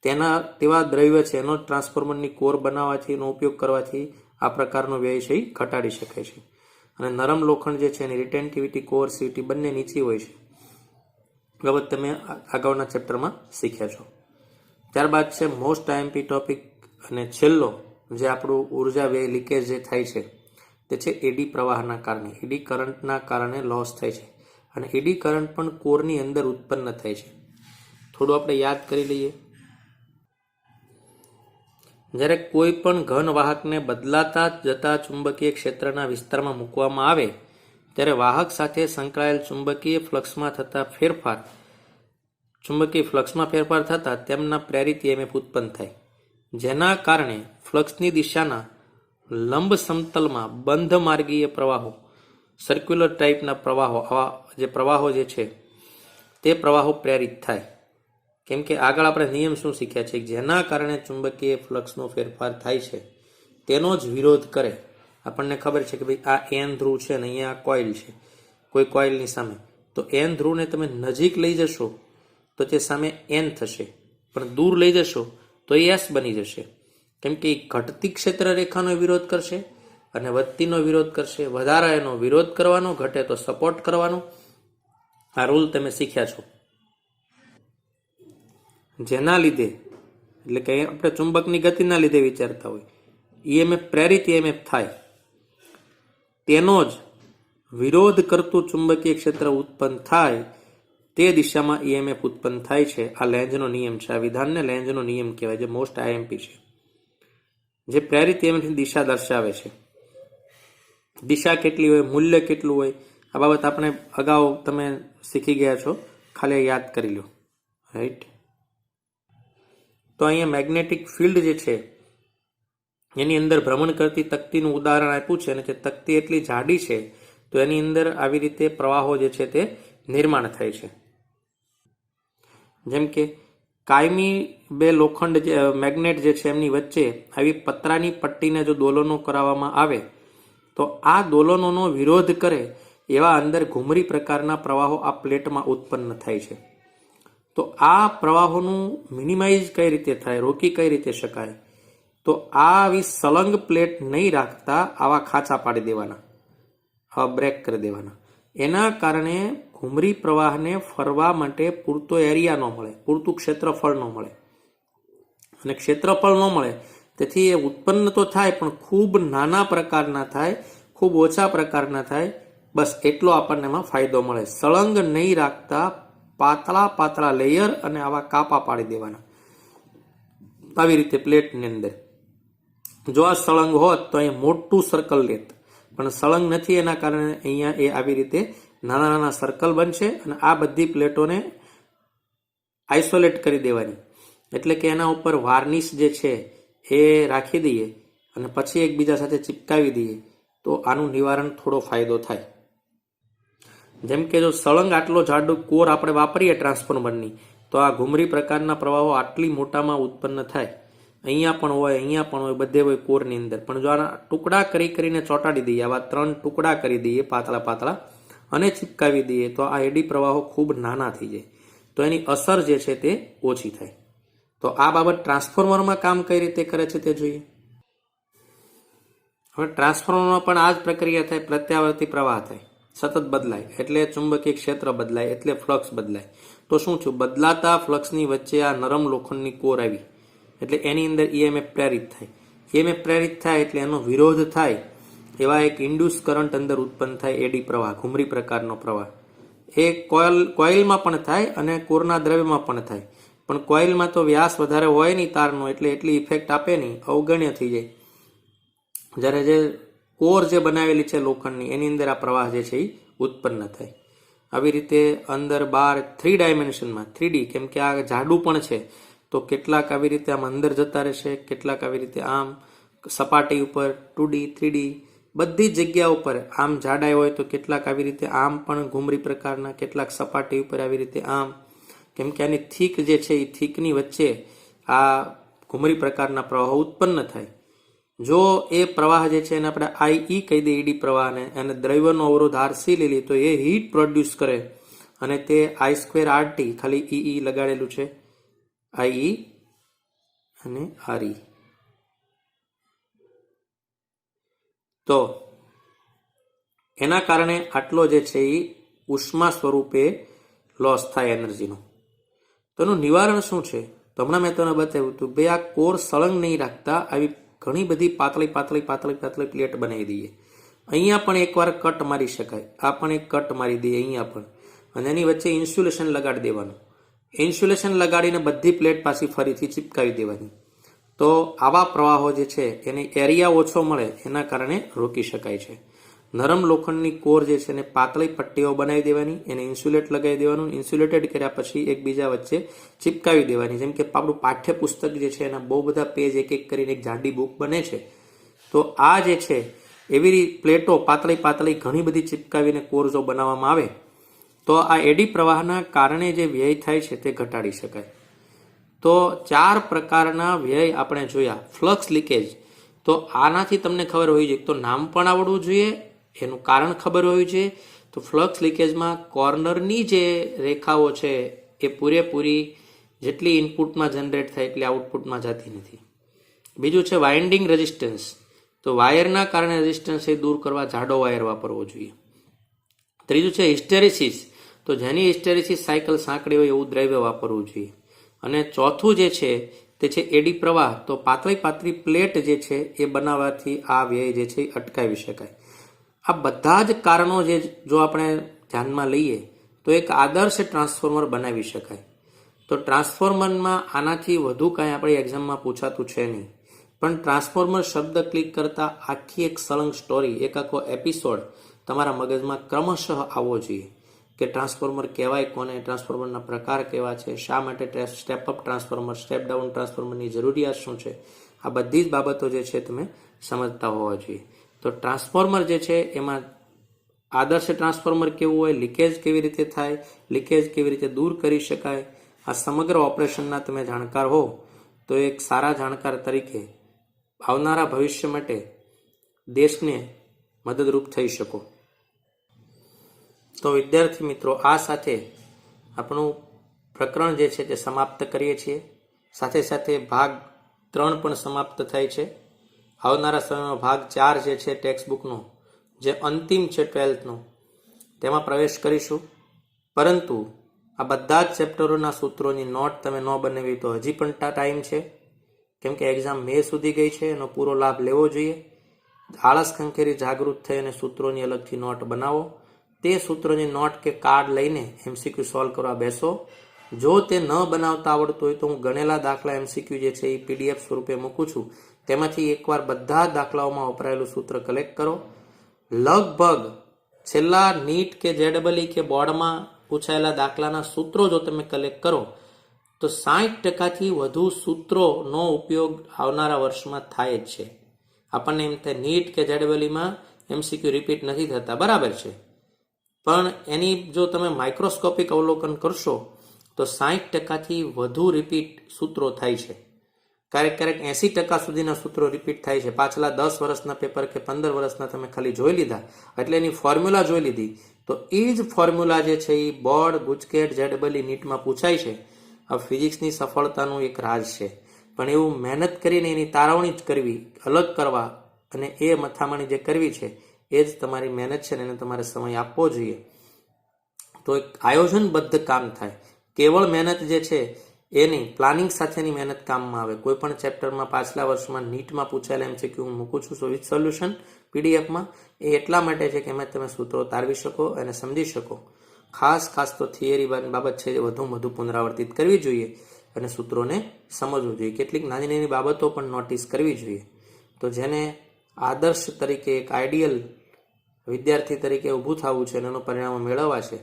તેવા દ્રવ્ય છે એનો ટ્રાન્સફોર્મરની કોર બનાવવાથી, એનો ઉપયોગ કરવાથી આ પ્રકારનો વ્યય છે એ ઘટાડી શકાય છે. અને નરમ લોખંડ જે છે એની રિટેન્ટિવિટી, કોર્સિવિટી બંને નીચી હોય છે. બાબત તમે આગળના ચેપ્ટરમાં શીખ્યા છો. ત્યારબાદ છે મોસ્ટ આઈએમપી ટોપિક અને છેલ્લો જે આપણું ઉર્જા વ્યય લીકેજ જે થાય છે તે છે એડી પ્રવાહના કારણે, એડી કરંટના કારણે લોસ થાય છે. અને એડી કરંટ પણ કોરની અંદર ઉત્પન્ન થાય છે. થોડું આપણે યાદ કરી લઈએ. જ્યારે કોઈ પણ ઘન વાહકને બદલાતા જતા ચુંબકીય ક્ષેત્રના વિસ્તારમાં મૂકવામાં આવે ત્યારે વાહક સાથે સંકળાયેલ ચુંબકીય ફ્લક્સમાં ફેરફાર થતા તેમના પ્રેરિત EMF ઉત્પન્ન થાય, જેના કારણે ફ્લક્સની દિશાના લંબ સમતલમાં બંધ માર્ગીય પ્રવાહો, સર્ક્યુલર ટાઈપના પ્રવાહો, આવા જે પ્રવાહો જે છે તે પ્રવાહો પ્રેરિત થાય. કેમ કે આગળ આપણે નિયમ શું શીખ્યા છે? જેના કારણે ચુંબકીય ફ્લક્સનો ફેરફાર થાય છે તેનો જ વિરોધ કરે. આપણને ખબર છે કે ભાઈ આ એન ધ્રુવ છે ને અહીંયા કોઇલ છે, કોઈ કોઇલની સામે, તો એન ધ્રુવને તમે નજીક લઈ જશો તો તે સામે એન થશે, પણ દૂર લઈ જશો તો એ એસ બની જશે. કેમ કે ઘટતી ક્ષેત્ર રેખાનો વિરોધ કરશે અને વધતીનો વિરોધ કરશે. વધારે એનો વિરોધ કરવાનો, ઘટે તો સપોર્ટ કરવાનો. આ રૂલ તમે શીખ્યા છો. જેના લીધે, એટલે કે આપણે ચુંબકની ગતિના લીધે વિચારતા હોય, EMF પ્રેરિત EMF થાય તેનો જ વિરોધ કરતું ચુંબકીય ક્ષેત્ર ઉત્પન્ન થાય તે દિશામાં ઈએમએફ ઉત્પન્ન થાય છે. આ લેન્ઝનો નિયમ છે. આ વિધાનને લેન્ઝનો નિયમ કહેવાય, જે મોસ્ટ આઈએમપી છે, જે પ્રેરિત ઈએમએફની દિશા દર્શાવે છે. દિશા કેટલી હોય, મૂલ્ય કેટલું હોય, આ બાબત આપણે અગાઉ તમે શીખી ગયા છો, ખાલી યાદ કરી લો. રાઈટ. તો અહીંયા મેગ્નેટિક ફિલ્ડ જે છે એની અંદર ભ્રમણ કરતી તકતીનું ઉદાહરણ આપ્યું છે, અને જે તકતી એટલી જાડી છે તો એની અંદર આવી રીતે પ્રવાહો જે છે તે નિર્માણ થાય છે. જેમ કે કાયમી બે લોખંડ મેગ્નેટ જે છે એમની વચ્ચે આવી પતરાની પટ્ટીને જો દોલનો કરાવવામાં આવે તો આ દોલનોનો વિરોધ કરે એવા અંદર ઘૂમરી પ્રકારના પ્રવાહો આ પ્લેટમાં ઉત્પન્ન થાય છે. તો આ પ્રવાહોનું મિનિમાઇઝ કઈ રીતે થાય, રોકી કઈ રીતે શકાય? તો આવી સળંગ પ્લેટ નહીં રાખતા આવા ખાંચા પાડી દેવાના, આવા બ્રેક કરી દેવાના. એના કારણે ઘૂમરી પ્રવાહને ફરવા માટે પૂરતો એરિયા ન મળે, પૂરતું ક્ષેત્રફળ ન મળે. અને ક્ષેત્રફળ ન મળે તેથી એ ઉત્પન્ન તો થાય પણ ખૂબ નાના પ્રકારના થાય, ખૂબ ઓછા પ્રકારના થાય. બસ એટલો આપણને એમાં ફાયદો મળે. સળંગ નહીં રાખતા પાતળા પાતળા લેયર અને આવા કાપા પાડી દેવાના આવી રીતે પ્લેટની અંદર. જો આ સળંગ હોત તો અહીંયા મોટું સર્કલ લેત, પણ સળંગ નથી, એના કારણે અહીંયા એ આવી રીતે નાના નાના સર્કલ બનશે અને આ બધી પ્લેટોને આઇસોલેટ કરી દેવાની. એટલે કે એના ઉપર વાર્નિશ જે છે એ રાખી દઈએ અને પછી એકબીજા સાથે ચિપકાવી દઈએ તો આનું નિવારણ થોડો ફાયદો થાય. જેમ કે જો સળંગ આટલો જાડો કોર આપણે વાપરીએ ટ્રાન્સફોર્મરની તો આ ઘૂમરી પ્રકારના પ્રવાહો આટલી મોટામાં ઉત્પન્ન થાય. અહીંયા પણ હોય, અહીંયા પણ હોય, બધે હોય કોરની અંદર. પણ જો આના ટુકડા કરીને ચોંટાડી દઈએ, આવા 3 ટુકડા કરી દઈએ પાતળા પાતળા અને ચિપકાવી દઈએ તો આ એડી પ્રવાહો ખૂબ નાના થઈ જાય, તો એની અસર જે છે તે ઓછી થાય. તો આ બાબત ટ્રાન્સફોર્મરમાં કામ કઈ રીતે કરે છે તે જોઈએ. હવે ટ્રાન્સફોર્મરમાં પણ આ જ પ્રક્રિયા થાય, પ્રત્યાવર્તી પ્રવાહ થાય, સતત બદલાય એટલે ચુંબકીય ક્ષેત્ર બદલાય એટલે ફ્લક્સ બદલાય. તો શું થયું, બદલાતા ફ્લક્સની વચ્ચે આ નરમ લોખંડની કોર આવી એટલે એની અંદર ઈએમએફ પ્રેરિત થાય. ઈએમએફ પ્રેરિત થાય એટલે એનો વિરોધ થાય, એવા એક ઇન્ડ્યુસ કરંટ અંદર ઉત્પન્ન થાય, એડી પ્રવાહ, ઘૂમરી પ્રકારનો પ્રવાહ. એ કોઇલમાં પણ થાય અને કોરના દ્રવ્યમાં પણ થાય. પણ કોઇલમાં તો વ્યાસ વધારે હોય નહીં તારનો, એટલે એટલી ઇફેક્ટ આપે નહીં, અવગણ્ય થઈ જાય. જ્યારે જે કોર જે બનાવેલી છે લોખંડની એની અંદર આ પ્રવાહ જે છે એ ઉત્પન્ન થાય. આવી રીતે અંદર બહાર 3 ડાયમેન્શનમાં 3D, કેમ કે આ જાડું પણ છે તો કેટલાક આવી રીતે આમ અંદર જતા રહેશે, કેટલાક આવી રીતે આમ સપાટી ઉપર 2D 3D બધી જ જગ્યા ઉપર આમ જાડાઈ હોય તો કેટલાક આવી રીતે આમ પણ ઘૂમરી પ્રકારના, કેટલાક સપાટી ઉપર આવી રીતે આમ. કેમ કે આની થીક જે છે એ થીકની વચ્ચે આ ઘૂમરી પ્રકારના પ્રવાહો ઉત્પન્ન થાય. જો એ પ્રવાહ જે છે એને આપણે આઈ કહી દઈએ, ઈડી પ્રવાહને, અને દ્રવ્યનો અવરોધ આરસી લઈ લઈએ તો એ હીટ પ્રોડ્યુસ કરે અને તે I²RT, ખાલી ઈ લગાડેલું છે, આઈ અને આરઈ. તો એના કારણે આટલો જે છે એ ઉષ્મા સ્વરૂપે લોસ થાય એનર્જીનો. તો એનું નિવારણ શું છે? તો હમણાં મેં તમને બતાવ્યું હતું, ભાઈ આ કોર સળંગ નહીં રાખતા આવી ઘણી બધી પાતળી પ્લેટ બનાવી દઈએ. અહીંયા પણ એકવાર કટ મારી શકાય, આ પણ એક કટ મારી દઈએ અહીંયા પણ, અને એની વચ્ચે ઇન્સ્યુલેશન લગાડી દેવાનું. ઇન્સ્યુલેશન લગાડીને બધી પ્લેટ પાછી ફરીથી ચિપકાવી દેવાની. તો આવા પ્રવાહો જે છે એને એરિયા ઓછો મળે એના કારણે રોકી શકાય છે. નરમ લોખંડની કોર જે છે એને પાતળી પટ્ટીઓ બનાવી દેવાની, એને ઇન્સ્યુલેટ લગાવી દેવાનું. ઇન્સ્યુલેટેડ કર્યા પછી એકબીજા વચ્ચે ચિપકાવી દેવાની. જેમ કે આપણું પાઠ્યપુસ્તક જે છે એના બહુ બધા પેજ એક એક કરીને એક જાડી બુક બને છે. તો આ જે છે એવી પ્લેટો પાતળી ઘણી બધી ચિપકાવીને કોર જો બનાવવામાં આવે તો આ એડી પ્રવાહના કારણે જે વ્યય થાય છે તે ઘટાડી શકાય. તો 4 પ્રકારના વ્યય આપણે જોયા. ફ્લક્સ લીકેજ, તો આનાથી તમને ખબર હોવી જોઈએ, તો નામ પણ આવડવું જોઈએ, એનું કારણ ખબર હોવી જોઈએ. તો ફ્લક્સ લીકેજમાં કોર્નરની જે રેખાઓ છે એ પૂરેપૂરી જેટલી ઇનપુટમાં જનરેટ થાય એટલી આઉટપુટમાં જતી નથી. બીજું છે વાઇન્ડિંગ રેઝિસ્ટન્સ, તો વાયરના કારણે રેઝિસ્ટન્સ એ દૂર કરવા જાડો વાયર વાપરવો જોઈએ. ત્રીજું છે હિસ્ટેરિસિસ, તો જેની હિસ્ટેરિસિસ સાયકલ સાંકડી હોય એવું દ્રવ્ય વાપરવું જોઈએ. અને ચોથું જે છે તે છે એડી પ્રવાહ, તો પાતળી પ્લેટ જે છે એ બનાવવાથી આ વ્યય જે છે એ અટકાવી શકાય. આ બધા જ કારણો જે જો આપણે ધ્યાનમાં લઈએ તો એક આદર્શ ટ્રાન્સફોર્મર બનાવી શકાય. તો ટ્રાન્સફોર્મરમાં આનાથી વધુ કાંઈ આપણી એક્ઝામમાં પૂછાતું છે નહીં, પણ ટ્રાન્સફોર્મર શબ્દ ક્લિક કરતા આખી એક સળંગ સ્ટોરી, એક આખો એપિસોડ તમારા મગજમાં ક્રમશઃ આવવો જોઈએ કે ટ્રાન્સફોર્મર કહેવાય કોને, ટ્રાન્સફોર્મરના પ્રકાર કેવા છે, શા માટે step up transformer, step down ટ્રાન્સફોર્મરની જરૂરિયાત શું છે, આ બધી જ બાબતો જે છે તમે સમજતા હોવા જોઈએ. તો ટ્રાન્સફોર્મર જે છે એમાં આદર્શ ટ્રાન્સફોર્મર કેવું હોય, લીકેજ કેવી રીતે થાય, લીકેજ કેવી રીતે દૂર કરી શકાય, આ સમગ્ર ઓપરેશનના તમે જાણકાર હો તો એક સારા જાણકાર તરીકે આવનારા ભવિષ્ય માટે દેશને મદદરૂપ થઈ શકો. તો વિદ્યાર્થી મિત્રો, આ સાથે આપણું પ્રકરણ જે છે તે સમાપ્ત કરીએ છીએ. સાથે સાથે ભાગ 3 પણ સમાપ્ત થાય છે. આવનારા સમયમાં ભાગ 4 જે છે ટેક્સ્ટ બુકનો, જે અંતિમ છે 12થનો, તેમાં પ્રવેશ કરીશું. પરંતુ આ બધા જ ચેપ્ટરોના સૂત્રોની નોટ તમે ન બનાવી તો હજી પણ ટાઈમ છે, કેમ કે એક્ઝામ મે સુધી ગઈ છે. એનો પૂરો લાભ લેવો જોઈએ. આળસ ખંખેરી જાગૃત થઈ અને સૂત્રોની અલગથી નોટ બનાવો. તે સૂત્રોની નોટ કે કાર્ડ લઈને MCQ સોલ્વ કરવા બેસો. જો તે ન બનાવતા આવડતું હોય તો હું ગણેલા દાખલા MCQ જે છે એ PDF સ્વરૂપે મૂકું છું. તેમાંથી એકવાર બધા દાખલાઓમાં વપરાયેલું સૂત્ર કલેક્ટ કરો. લગભગ છેલ્લા નીટ કે JEE કે બોર્ડમાં પૂછાયેલા દાખલાના સૂત્રો જો તમે કલેક્ટ કરો તો 60%થી વધુ સૂત્રોનો ઉપયોગ આવનારા વર્ષમાં થાય જ છે. આપણને એમ થાય નીટ કે JEEમાં MCQ રિપીટ નથી થતા, બરાબર છે, પણ એની જો તમે માઇક્રોસ્કોપિક અવલોકન કરશો તો 60%થી વધુ રિપીટ સૂત્રો થાય છે. ક્યારેક ક્યારેક 80% સુધીના સૂત્રો રિપીટ થાય છે. પાછલા 10 વર્ષના પેપર કે 15 વર્ષના તમે ખાલી જોઈ લીધા એટલે એની ફોર્મ્યુલા જોઈ લીધી તો એ જ ફોર્મ્યુલા જે છે એ બોર્ડ, ગુજકેટ, JEE, નીટમાં પૂછાય છે. આ ફિઝિક્સની સફળતાનું એક રાજ છે. પણ એવું મહેનત કરીને એની તારવણી જ કરવી, અલગ કરવા અને એ મથામણી જે કરવી છે એ જ તમારી મહેનત છે ને એને તમારે સમય આપવો જોઈએ. તો એક આયોજનબદ્ધ કામ થાય. કેવળ મહેનત જે છે એની પ્લાનિંગ સાથેની મહેનત કામમાં આવે. કોઈ પણ ચેપ્ટરમાં પાછલા વર્ષમાં નીટમાં પૂછાયેલા MCQ હું મૂકું છું વિથ સોલ્યુશન PDFમાં. એ એટલા માટે છે કે એમાં તમે સૂત્રો તારવી શકો અને સમજી શકો. ખાસ તો થિયરી બાબત છે વધુ પુનરાવર્તિત કરવી જોઈએ અને સૂત્રોને સમજવું જોઈએ. કેટલીક નાની બાબતો પણ નોટિસ કરવી જોઈએ. તો જેને આદર્શ તરીકે એક આઈડિયલ વિદ્યાર્થી તરીકે ઊભું થવું છે અને એનું પરિણામો મેળવવા છે,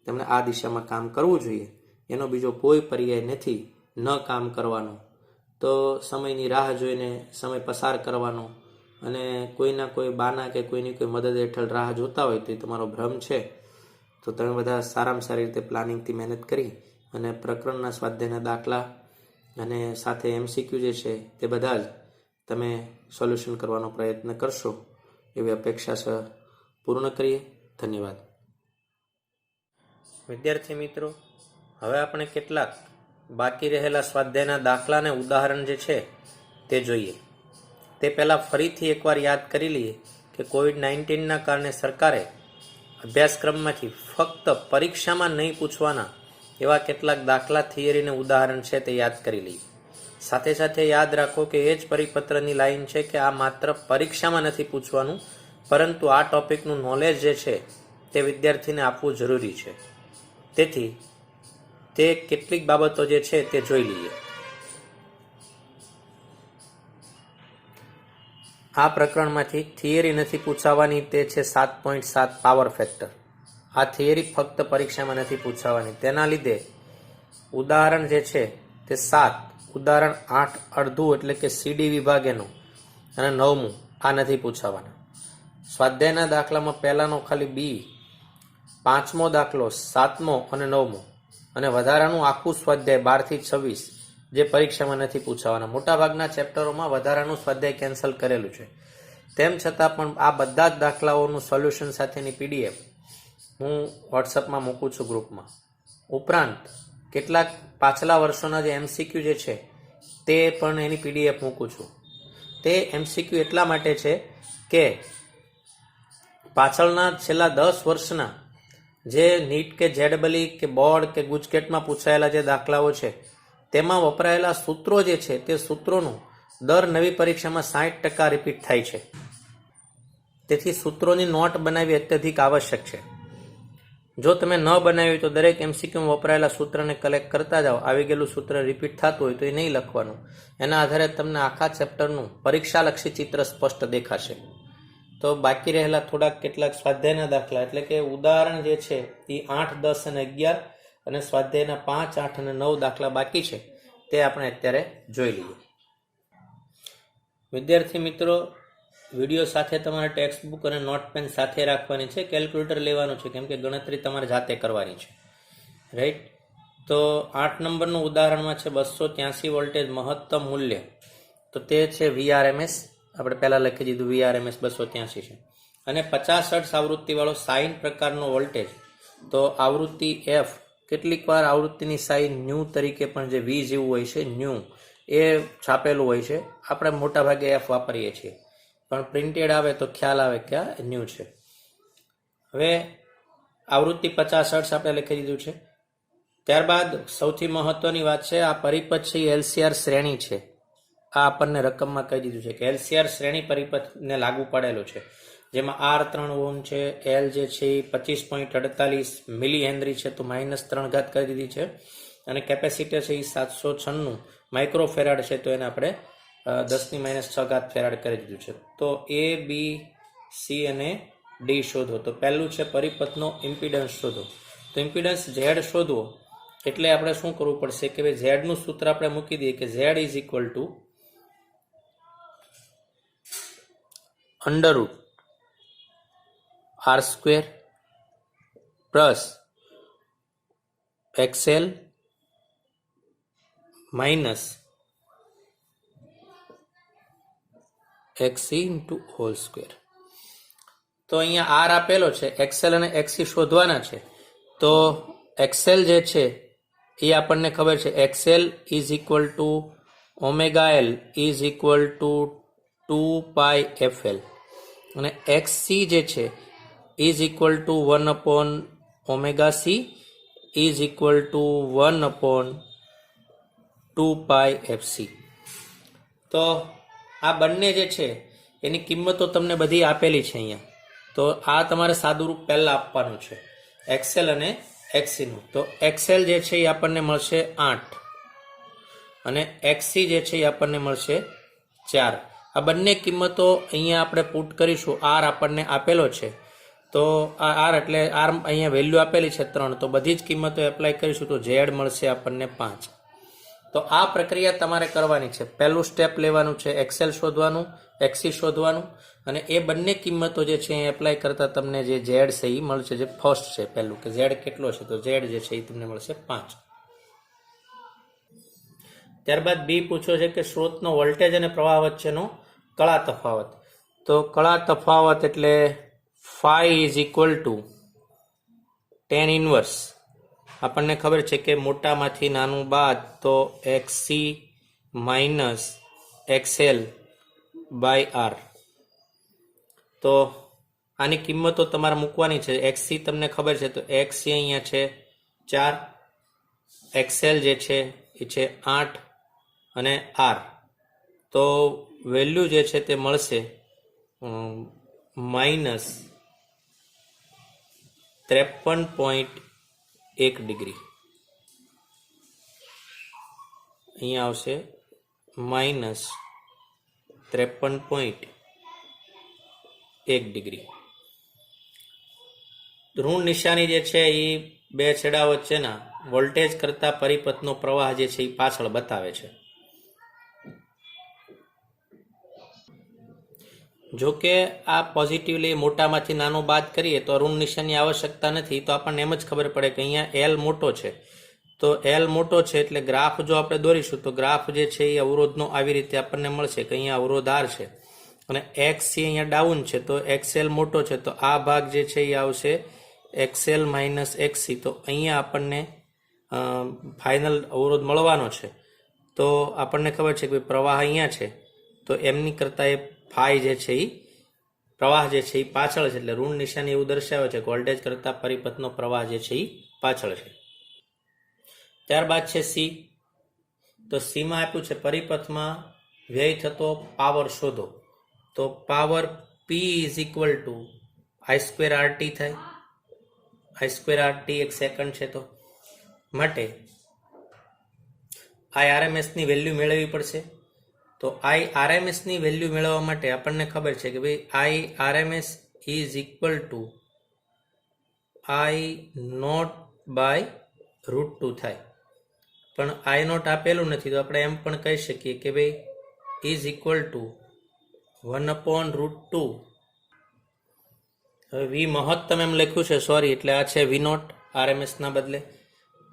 તેમણે આ દિશામાં કામ કરવું જોઈએ. એનો બીજો કોઈ પર્યાય નથી ન કામ કરવાનો. તો સમયની રાહ જોઈને સમય પસાર કરવાનો અને કોઈના કોઈ બાના કે કોઈની કોઈ મદદ હેઠળ રાહ જોતા હોય તો એ તમારો ભ્રમ છે. તો તમે બધા સારામાં સારી રીતે પ્લાનિંગથી મહેનત કરી અને પ્રકરણના સ્વાધ્યાયના દાખલા અને સાથે MCQ જે છે તે બધા જ તમે સોલ્યુશન કરવાનો પ્રયત્ન કરશો એવી અપેક્ષા સહ પૂર્ણ કરીએ. ધન્યવાદ. વિદ્યાર્થી મિત્રો, હવે આપણે કેટલાક બાકી રહેલા સ્વાધ્યાયના દાખલા અને ઉદાહરણ જે છે તે જોઈએ. તે પહેલાં ફરીથી એકવાર યાદ કરી લઈએ કે COVID-19ના કારણે સરકારે અભ્યાસક્રમમાંથી ફક્ત પરીક્ષામાં નહીં પૂછવાના એવા કેટલાક દાખલા, થિયરી અને ઉદાહરણ છે તે યાદ કરી લઈએ. સાથે સાથે યાદ રાખો કે એ જ પરિપત્રની લાઈન છે કે આ માત્ર પરીક્ષામાં નથી પૂછવાનું, પરંતુ આ ટોપિકનું નોલેજ જે છે તે વિદ્યાર્થીને આપવું જરૂરી છે. તેથી તે કેટલીક બાબતો જે છે તે જોઈ લઈએ. આ પ્રકરણમાંથી થિયરી નથી પૂછાવાની, તે છે 7.7 પાવર ફેક્ટર. આ થિયરી ફક્ત પરીક્ષામાં નથી પૂછાવાની. તેના લીધે ઉદાહરણ જે છે તે 7, ઉદાહરણ 8 અડધું એટલે કે CD વિભાગેનું અને 9મું આ નથી પૂછાવાના. સ્વાધ્યાયના દાખલામાં પહેલાનો ખાલી B, 5મો દાખલો, 7મો અને 9મો અને વધારાનું આખું સ્વાધ્યાય 12 થી 26 જે પરીક્ષામાં નથી પૂછાવાના. મોટાભાગના ચેપ્ટરોમાં વધારાનું સ્વાધ્યાય કેન્સલ કરેલું છે. તેમ છતાં પણ આ બધા જ દાખલાઓનું સોલ્યુશન સાથેની PDF હું વોટ્સઅપમાં મૂકું છું ગ્રુપમાં. ઉપરાંત કેટલાક પાછલા વર્ષોના જે MCQ જે છે તે પણ એની PDF મૂકું છું. તે MCQ એટલા માટે છે કે પાછળના છેલ્લા 10 વર્ષના જે નીટ કે JEE કે બોર્ડ કે ગુજકેટમાં પૂછાયેલા જે દાખલાઓ છે તેમાં વપરાયેલા સૂત્રો જે છે તે સૂત્રોનું દર નવી પરીક્ષામાં 60% રિપીટ થાય છે. તેથી સૂત્રોની નોટ બનાવવી અત્યધિક આવશ્યક છે. જો તમે ન બનાવી તો દરેક એમસીક્યુમાં વપરાયેલા સૂત્રને કલેક્ટ કરતા જાઓ. આવી ગયેલું સૂત્ર રિપીટ થતું હોય તો એ નહીં લખવાનું. એના આધારે તમને આખા ચેપ્ટરનું પરીક્ષાલક્ષી ચિત્ર સ્પષ્ટ દેખાશે. તો બાકી રહેલા થોડાક કેટલાક સ્વાધ્યાયના દાખલા એટલે કે ઉદાહરણ જે છે એ 8, 10 અને 11 અને સ્વાધ્યાયના 5, 8 અને 9 દાખલા બાકી છે તે આપણે અત્યારે જોઈ લઈએ. વિદ્યાર્થી મિત્રો, વિડીયો સાથે તમારે ટેક્સ્ટ બુક અને નોટ પેન સાથે રાખવાની છે. કેલ્ક્યુલેટર લેવાનું છે કેમ કે ગણતરી તમારે જાતે કરવાની છે. રાઈટ. તો 8 નંબરનું ઉદાહરણમાં છે 283 વોલ્ટેજ મહત્તમ મૂલ્ય. તો તે છે VRMS. આપણે પહેલાં લખી દીધું VRMS 283 છે. અને 50 હર્ટ્ઝ આવૃત્તિવાળો સાઇન પ્રકારનો વોલ્ટેજ. તો આવૃત્તિ F, કેટલીક વાર આવૃત્તિની સાઇન ન્યૂ તરીકે પણ જે V જેવું હોય છે, ન્યૂ એ છાપેલું હોય છે. આપણે મોટાભાગે F વાપરીએ છીએ, પણ પ્રિન્ટેડ આવે તો ખ્યાલ આવે કે આ ન્યૂ છે. હવે આવૃત્તિ 50 હર્ટ્ઝ આપણે લખી દીધું છે. ત્યારબાદ સૌથી મહત્વની વાત છે, આ પરિપથ છે એ LCR શ્રેણી છે. આ આપણને રકમમાં કહી દીધું છે કે LCR શ્રેણી પરિપથને લાગુ પડેલું છે, જેમાં R 3 ઓહ્મ છે, L જે છે એ 25.48 મિલી હેનરી છે તો -3 ઘાત કરી દીધી છે, અને કેપેસિટર છે એ 796 માઇક્રોફેરાડ છે તો એને આપણે 10⁻6 ઘાત ફેરાડ કરી દીધું છે. તો A, B, C અને D શોધો. તો પહેલું છે પરિપથનો ઇમ્પિડન્સ શોધો. તો ઇમ્પિડન્સ Z શોધવો એટલે આપણે શું કરવું પડશે કે ભાઈ Z નું સૂત્ર આપણે મૂકી દઈએ કે Z is equal to √R² plus XL minus XC into whole square. તો અહીંયા R આપેલો છે, XL અને XC શોધવાના છે. તો XL જે છે એ આપણને ખબર છે, XL is equal two omega L is equal two 2πfL, અને XC જે છે is equal two 1/ωc is equal two 1/2πfc. તો આ બંને જે છે એની કિંમતો તમને બધી આપેલી છે અહીંયા. તો આ તમારે સાદુરૂપ પહેલાં આપવાનું છે XL અને XC નું. તો XL જે છે એ આપણને મળશે 8 અને XC જે છે એ આપણને મળશે 4. આ બંને કિંમતો અહીંયા આપણે પુટ કરીશું. R આપણને આપેલો છે તો આ R એટલે R અહીંયા વેલ્યુ આપેલી છે 3, તો બધી જ કિંમતો એપ્લાય કરીશું તો Z મળશે આપણને 5. તો આ પ્રક્રિયા તમારે કરવાની છે. પહેલું સ્ટેપ લેવાનું છે XL શોધવાનું, XC શોધવાનું, અને એ બંને કિંમતો જે છે એ એપ્લાય કરતા તમને જે Z છે એ મળશે, જે ફર્સ્ટ છે પહેલું કે Z કેટલો છે, તો Z જે છે એ તમને મળશે 5. ત્યારબાદ બી પૂછ્યો છે કે સ્ત્રોતનો વોલ્ટેજ અને પ્રવાહ વચ્ચેનો કળા તફાવત. તો કળા તફાવત એટલે phi is equal to tan inverse. આપણને ખબર છે કે મોટામાંથી નાનું બાદ તો XC minus XL by R. તો આની કિંમતો તમારે મૂકવાની છે. XC તમને ખબર છે તો XC અહીંયા છે 4, XL જે છે એ છે 8 અને R તો વેલ્યુ જે છે તે મળશે -53.1 ડિગ્રી. અહીંયા આવશે -53.1 ડિગ્રી. ઋણ નિશાની જે છે એ બે છેડા વચ્ચેના વોલ્ટેજ કરતા પરિપથનો પ્રવાહ જે છે એ પાછળ બતાવે છે. જો કે આ પોઝિટિવલી મોટામાંથી નાનો બાદ કરીએ તો ઋણ નિશાનની આવશ્યકતા નથી. તો આપણને એમ જ ખબર પડે કે અહીંયા L મોટો છે, તો L મોટો છે એટલે ગ્રાફ જો આપણે દોરીશું તો ગ્રાફ જે છે એ અવરોધનો આવી રીતે આપણને મળશે કે અહીંયા અવરોધ R છે અને XC અહીંયા ડાઉન છે તો XL મોટો છે, તો આ ભાગ જે છે એ આવશે XL માઇનસ XC. તો અહીંયા આપણને ફાઇનલ અવરોધ મળવાનો છે. તો આપણને ખબર છે કે પ્રવાહ અહીંયા છે તો એમની કરતાં એ ફાઈ જે છે એ પ્રવાહ જે છે એ પાછળ છે, એટલે ઋણ નિશાની એવું દર્શાવે છે કે વોલ્ટેજ કરતા પરિપથનો પ્રવાહ જે છે એ પાછળ છે. ત્યારબાદ છે C. તો Cમાં આપ્યું છે પરિપથમાં વ્યય થતો પાવર શોધો. તો power P P is equal to I square R T થાય. આઈ સ્ક્વેર આર ટી એક સેકન્ડ છે, તો માટે આઈ આરએમએસ ની વેલ્યુ મેળવવી પડશે. તો આઈ આરએમએસ ની વેલ્યુ મેળવવા માટે આપણને ખબર છે કે ભાઈ I RMS is equal to I naught by √2 થાય. પણ આઈ નોટ આપેલું નથી, તો આપણે એમ પણ કહી શકીએ કે ભાઈ ઇઝ ઇક્વલ ટુ 1/√2. હવે વી મહત્તમ એમ લખ્યું છે, સોરી, એટલે આ છે વી નોટ આરએમએસ ના બદલે.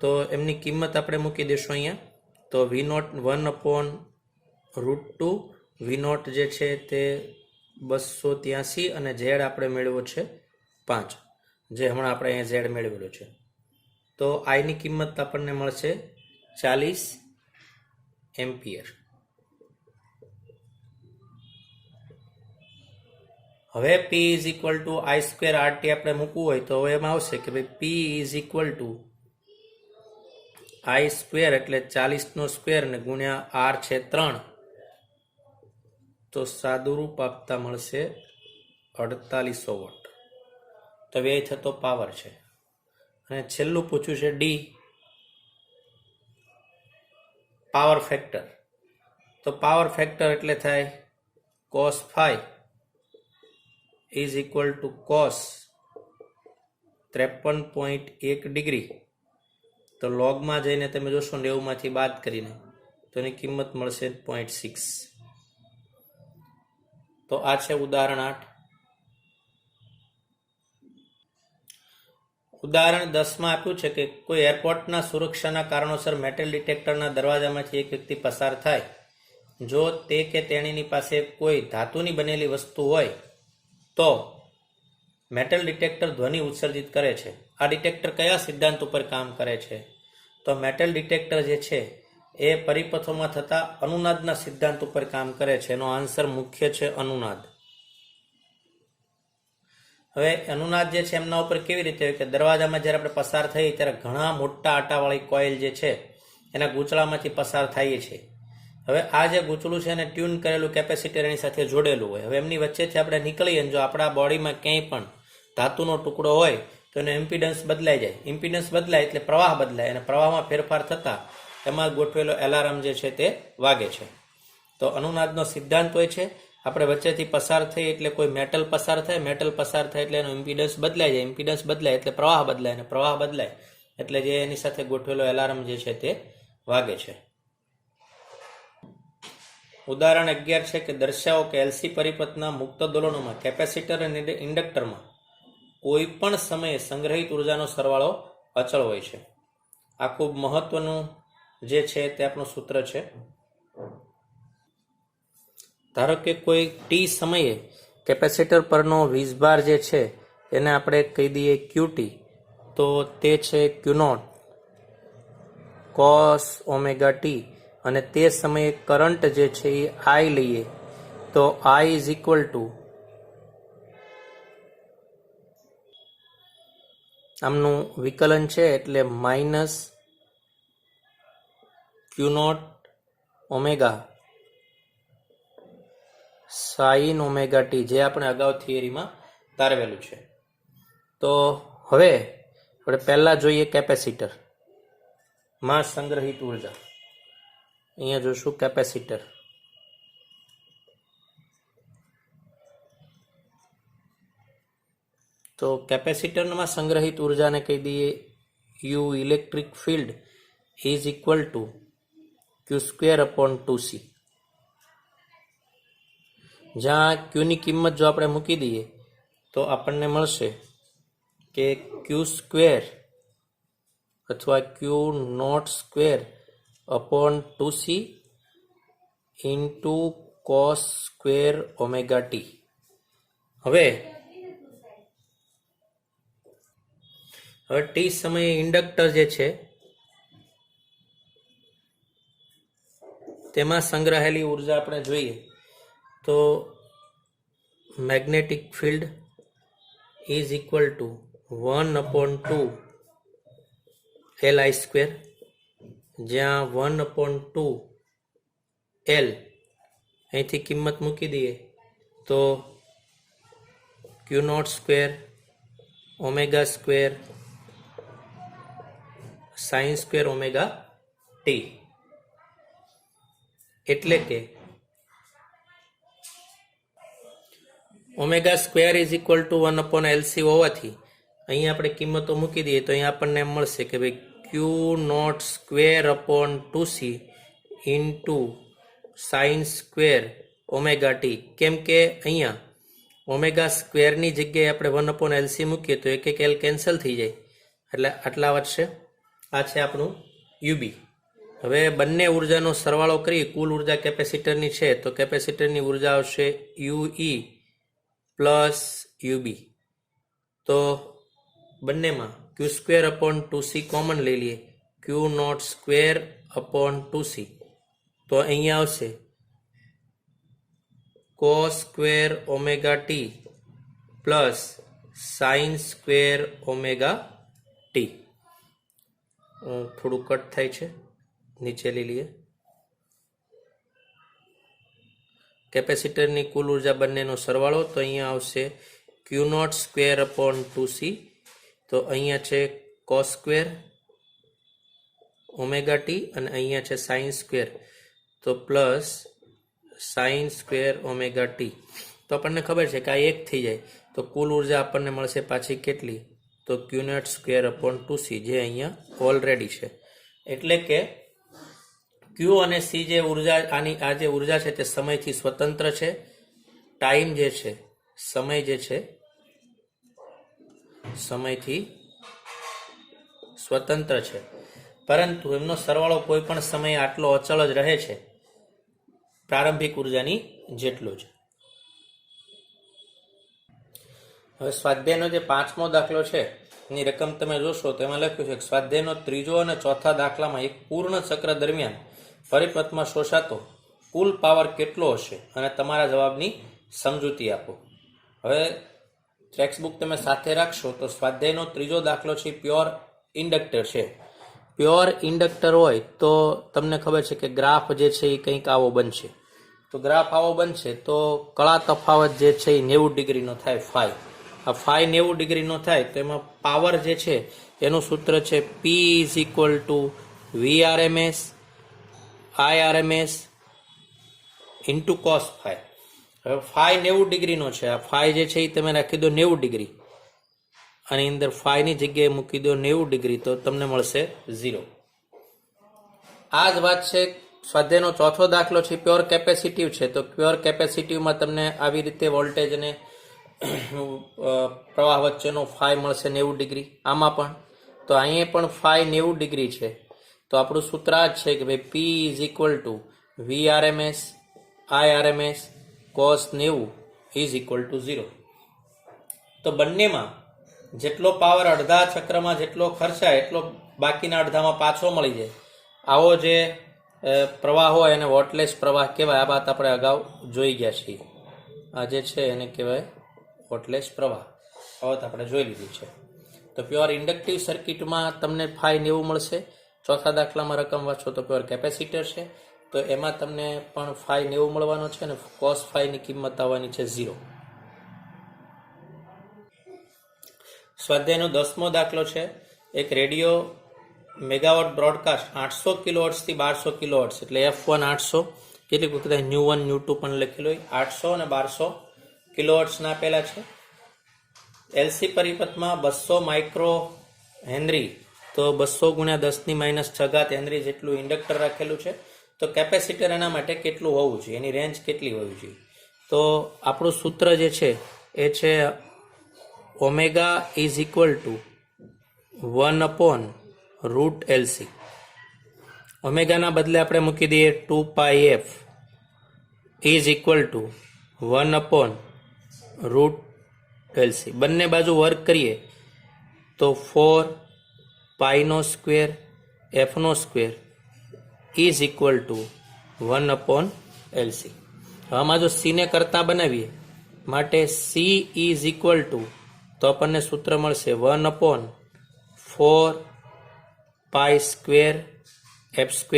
તો એમની કિંમત આપણે મૂકી દઈશું અહીંયા. તો વી નોટ 1/√2. વી નોટ જે છે તે 283 અને ઝેડ આપણે મેળવ્યો છે 5, જે હમણાં આપણે અહીંયા ઝેડ મેળવેલો છે. તો આઈની કિંમત આપણને મળશે 40 એમ્પિયર. હવે P is equal to I square R T આપણે મૂકવું હોય તો હવે એમાં આવશે કે ભાઈ P is equal to I square એટલે 40 નો સ્ક્વેર ને ગુણ્યા આર છે 3, તો સાદુરૂપ આપતા મળશે 4800 વોટ. તો વ્યય થતો પાવર છે. અને છેલ્લું પૂછ્યું છે ડી, પાવર ફેક્ટર. તો પાવર ફેક્ટર એટલે થાય cos phi is equal two cos 53.1 degree. તો લોગમાં જઈને તમે જોશો 90 માંથી બાદ કરીને તો એની કિંમત મળશે 0.6. તો આ છે ઉદાહરણ 8. ઉદાહરણ 10 માં આપ્યું છે કે કોઈ એરપોર્ટના સુરક્ષાના કારણોસર મેટલ ડિટેક્ટરના દરવાજામાંથી એક વ્યક્તિ પસાર થાય. જો તે કે તેણીની પાસે કોઈ ધાતુની બનેલી વસ્તુ હોય તો મેટલ ડિટેક્ટર ધ્વનિ ઉત્સર્જિત કરે છે. આ ડિટેક્ટર કયા સિદ્ધાંત ઉપર કામ કરે છે? તો મેટલ ડિટેક્ટર જે છે એ પરિપથોમાં થતા અનુનાદના સિદ્ધાંત ઉપર કામ કરે છે. એનો આન્સર મુખ્ય છે અનુનાદ. હવે અનુનાદ જે છે એમના ઉપર કેવી રીતે હોય કે દરવાજામાં જ્યારે આપણે પસાર થઈએ ત્યારે ઘણા મોટા આટાવાળી કોઇલ જે છે એના ગૂંચળામાંથી પસાર થઈએ છીએ. હવે આ જે ગૂંચળું છે એને ટ્યુન કરેલું કેપેસિટર એની સાથે જોડેલું હોય. હવે એમની વચ્ચેથી આપણે નીકળીએ જો આપણા બોડીમાં ક્યાંય પણ ધાતુનો ટુકડો હોય તો એનો ઇમ્પિડન્સ બદલાઈ જાય. ઇમ્પિડન્સ બદલાય એટલે પ્રવાહ બદલાય, અને પ્રવાહમાં ફેરફાર થતાં એમાં ગોઠવેલો એલાર્મ જે છે તે વાગે છે. તો અનુનાદનો સિદ્ધાંત હોય છે આપણે વચ્ચેથી પસાર થઈએ એટલે કોઈ મેટલ પસાર થાય, મેટલ પસાર થાય એટલે એનો ઇમ્પિડન્સ બદલાઈ જાય, ઇમ્પિડન્સ બદલાય એટલે પ્રવાહ બદલાય, અને પ્રવાહ બદલાય એટલે જે એની સાથે ગોઠવેલો એલાર્મ જે છે તે વાગે છે. ઉદાહરણ 11 છે કે દર્શાવો કે એલસી પરિપથના મુક્ત દોલનોમાં કેપેસિટર અને ઇન્ડક્ટરમાં કોઈ પણ સમયે સંગ્રહિત ઉર્જાનો સરવાળો અચળ હોય છે. આ ખૂબ મહત્વનું જે છે તે આપણું સૂત્ર છે. ધારો કે કોઈ ટી સમયે કેપેસિટર પરનો વીજભાર જે છે એને આપણે કહી દઈએ ક્યુટી, તો તે છે ક્યુનોટ કોસ ઓમેગા ટી, અને તે સમયે કરંટ જે છે એ આઈ લઈએ તો આઈ ઇઝ ઇક્વલ ટુ આમનું વિકલન છે એટલે minus Q naught omega sine omega t, જે આપણે અગાઉ થિયરીમાં તારવેલું છે. તો હવે આપણે પહેલા જોઈએ કેપેસિટર માં સંગ્રહિત ઉર્જા. અહીંયા જોશું કેપેસિટર. તો કેપેસિટરમાં સંગ્રહિત ઉર્જાને કહી દઈએ you electric field is equal two Q²/2C. જ્યાં ક્યુની કિંમત જો આપણે મૂકી દઈએ તો આપણને મળશે કે Q² અથવા Q0²/2C into cos² omega T. હવે ટી સમયે ઇન્ડક્ટર જે છે તેમાં સંગ્રહેલી ઉર્જા આપણે જોઈએ તો magnetic field is equal two 1/2 Li², જ્યાં 1/2 L અહીંથી કિંમત મૂકી દઈએ તો Q naught square omega square sine square omega t, એટલે કે omega square is equal to 1/LC હોવાથી અહીં આપણે કિંમતો મૂકી દઈએ તો અહીં આપણને એમ મળશે કે ભાઈ Q naught square upon 2C into sine square omega t. કેમ કે અહીંયા ઓમેગા સ્ક્વેરની જગ્યાએ આપણે 1/LC મૂકીએ તો એક એક એલ કેન્સલ થઈ જાય, એટલે આટલા વધશે. આ છે આપણું યુબી. હવે બંને ઉર્જાનો સરવાળો કરી કુલ ઉર્જા કેપેસિટરની છે તો કેપેસિટરની ઉર્જા આવશે યુઈ પ્લસ યુબી. તો બંનેમાં Q square upon 2C common લઈ લઈએ, ક્યુ નોટ સ્ક્વેર અપોન 2C, તો અહીંયા આવશે cos square omega T plus sign square omega T. થોડું કટ થાય છે, નીચે લઈ લઈએ. કેપેસિટરની કુલ ઉર્જા બંનેનો સરવાળો તો અહીંયા આવશે ક્યુ નોટ સ્ક્વેર અપોન 2C, તો અહીંયા છે કોસ સ્ક્વેર ઓમેગા ટી અને અહીંયા છે સાઇન સ્ક્વેર, તો plus sign square omega T. તો આપણને ખબર છે કે આ એક થઈ જાય તો કુલ ઉર્જા આપણને મળશે પાછી કેટલી, તો Q naught square upon 2C, જે અહીંયા ઓલરેડી છે. એટલે કે ક્યુ અને સી જે ઉર્જા આ જે ઉર્જા છે તે સમયથી સ્વતંત્ર છે. ટાઈમ જે છે સમય જે છે સમયથી સ્વતંત્ર છે, પરંતુ એમનો સરવાળો કોઈ પણ સમયે આટલો અચળ જ રહે છે પ્રારંભિક ઉર્જાની જેટલો જ. હવે સ્વાધ્યાયનો જે 5મો દાખલો છે એની રકમ તમે જોશો તો એમાં લખ્યું છે કે સ્વાધ્યાયનો 3જો અને 4થા દાખલામાં એક પૂર્ણ ચક્ર દરમિયાન પરિપથમાં શોષાતો કુલ પાવર કેટલો હશે અને તમારા જવાબની સમજૂતી આપો. હવે ટેક્સ્ટબુક તમે સાથે રાખશો તો સ્વાધ્યાયનો 3જો દાખલો છે પ્યોર ઇન્ડક્ટર છે. પ્યોર ઇન્ડક્ટર હોય તો તમને ખબર છે કે ગ્રાફ જે છે એ કંઈક આવો બનશે. તો ગ્રાફ આવો બનશે તો કળા તફાવત જે છે એ 90 ડિગ્રીનો થાય. ફાઈ આ ફાઈ 90 ડિગ્રીનો થાય તો એમાં પાવર જે છે એનું સૂત્ર છે P is equal to VRMS IRMS into cos phi. હવે ફાઈ 90 ડિગ્રીનો છે, આ ફાઈ જે છે એ તમે રાખી દો 90 ડિગ્રી, આની અંદર ફાઈની જગ્યાએ મૂકી દો 90 ડિગ્રી, તો તમને મળશે 0. આ જ વાત છે સ્વાધ્યાયનો 4થો દાખલો છે પ્યોર કેપેસિટિવ છે. તો પ્યોર કેપેસિટિવમાં તમને આવી રીતે વોલ્ટેજ અને પ્રવાહ વચ્ચેનો ફાઈ મળશે 90 ડિગ્રી. આમાં પણ તો અહીંયા પણ ફાઈ 90 ડિગ્રી છે. તો આપણું સૂત્ર આ જ છે કે ભાઈ P is equal to VRMS IRMS cos 90 is equal two 0. તો બંનેમાં જેટલો પાવર અડધા ચક્રમાં જેટલો ખર્ચાય એટલો બાકીના અડધામાં પાછો મળી જાય. આવો જે પ્રવાહ હોય એને વોટલેસ પ્રવાહ કહેવાય. આ વાત આપણે અગાઉ જોઈ ગયા છીએ. આ જે છે એને કહેવાય વોટલેસ પ્રવાહ. આ વાત આપણે જોઈ લીધી છે. તો પ્યોર ઇન્ડક્ટિવ સર્કિટમાં તમને ફાઈ 90 મળશે. ચોથા દાખલામાં રકમ વાંચો તો પ્યોર કેપેસિટર છે તો એમાં તમને પણ ફાઈ 90 મળવાનો છે અને કોસ ફાઈની કિંમત આવવાની છે 0. સ્વાધ્યાયનો 10મો દાખલો છે એક રેડિયો મેગાવોટ બ્રોડકાસ્ટ 800 કિલોહર્ટ્ઝથી 1200 કિલોહર્ટ્ઝ, એટલે F1 800, કેટલીક વખત ન્યુ1 ન્યુ2 પણ લખેલું હોય, 800 અને 1200 કિલોહર્ટ્ઝના આપેલા છે. એલસી પરિપથમાં 200 માઇક્રો હેનરી, તો 200 ગુણ્યા 10⁻6 હેનરી જેટલું ઇન્ડક્ટર રાખેલું છે. તો કેપેસિટર એના માટે કેટલું હોવું જોઈએ, એની રેન્જ કેટલી હોવી જોઈએ. તો આપણું સૂત્ર જે છે એ છે omega is equal to 1/√LC. ઓમેગાના બદલે આપણે મૂકી દઈએ 2πf is equal to 1/√LC. બંને બાજુ વર્ક કરીએ તો 4π² f² is equal to 1/LC. આમાં જો સી ને કરતા બનાવીએ માટે સી ઇઝ ઇક્વલ ટુ, તો આપણને સૂત્ર મળશે 1/4π² f²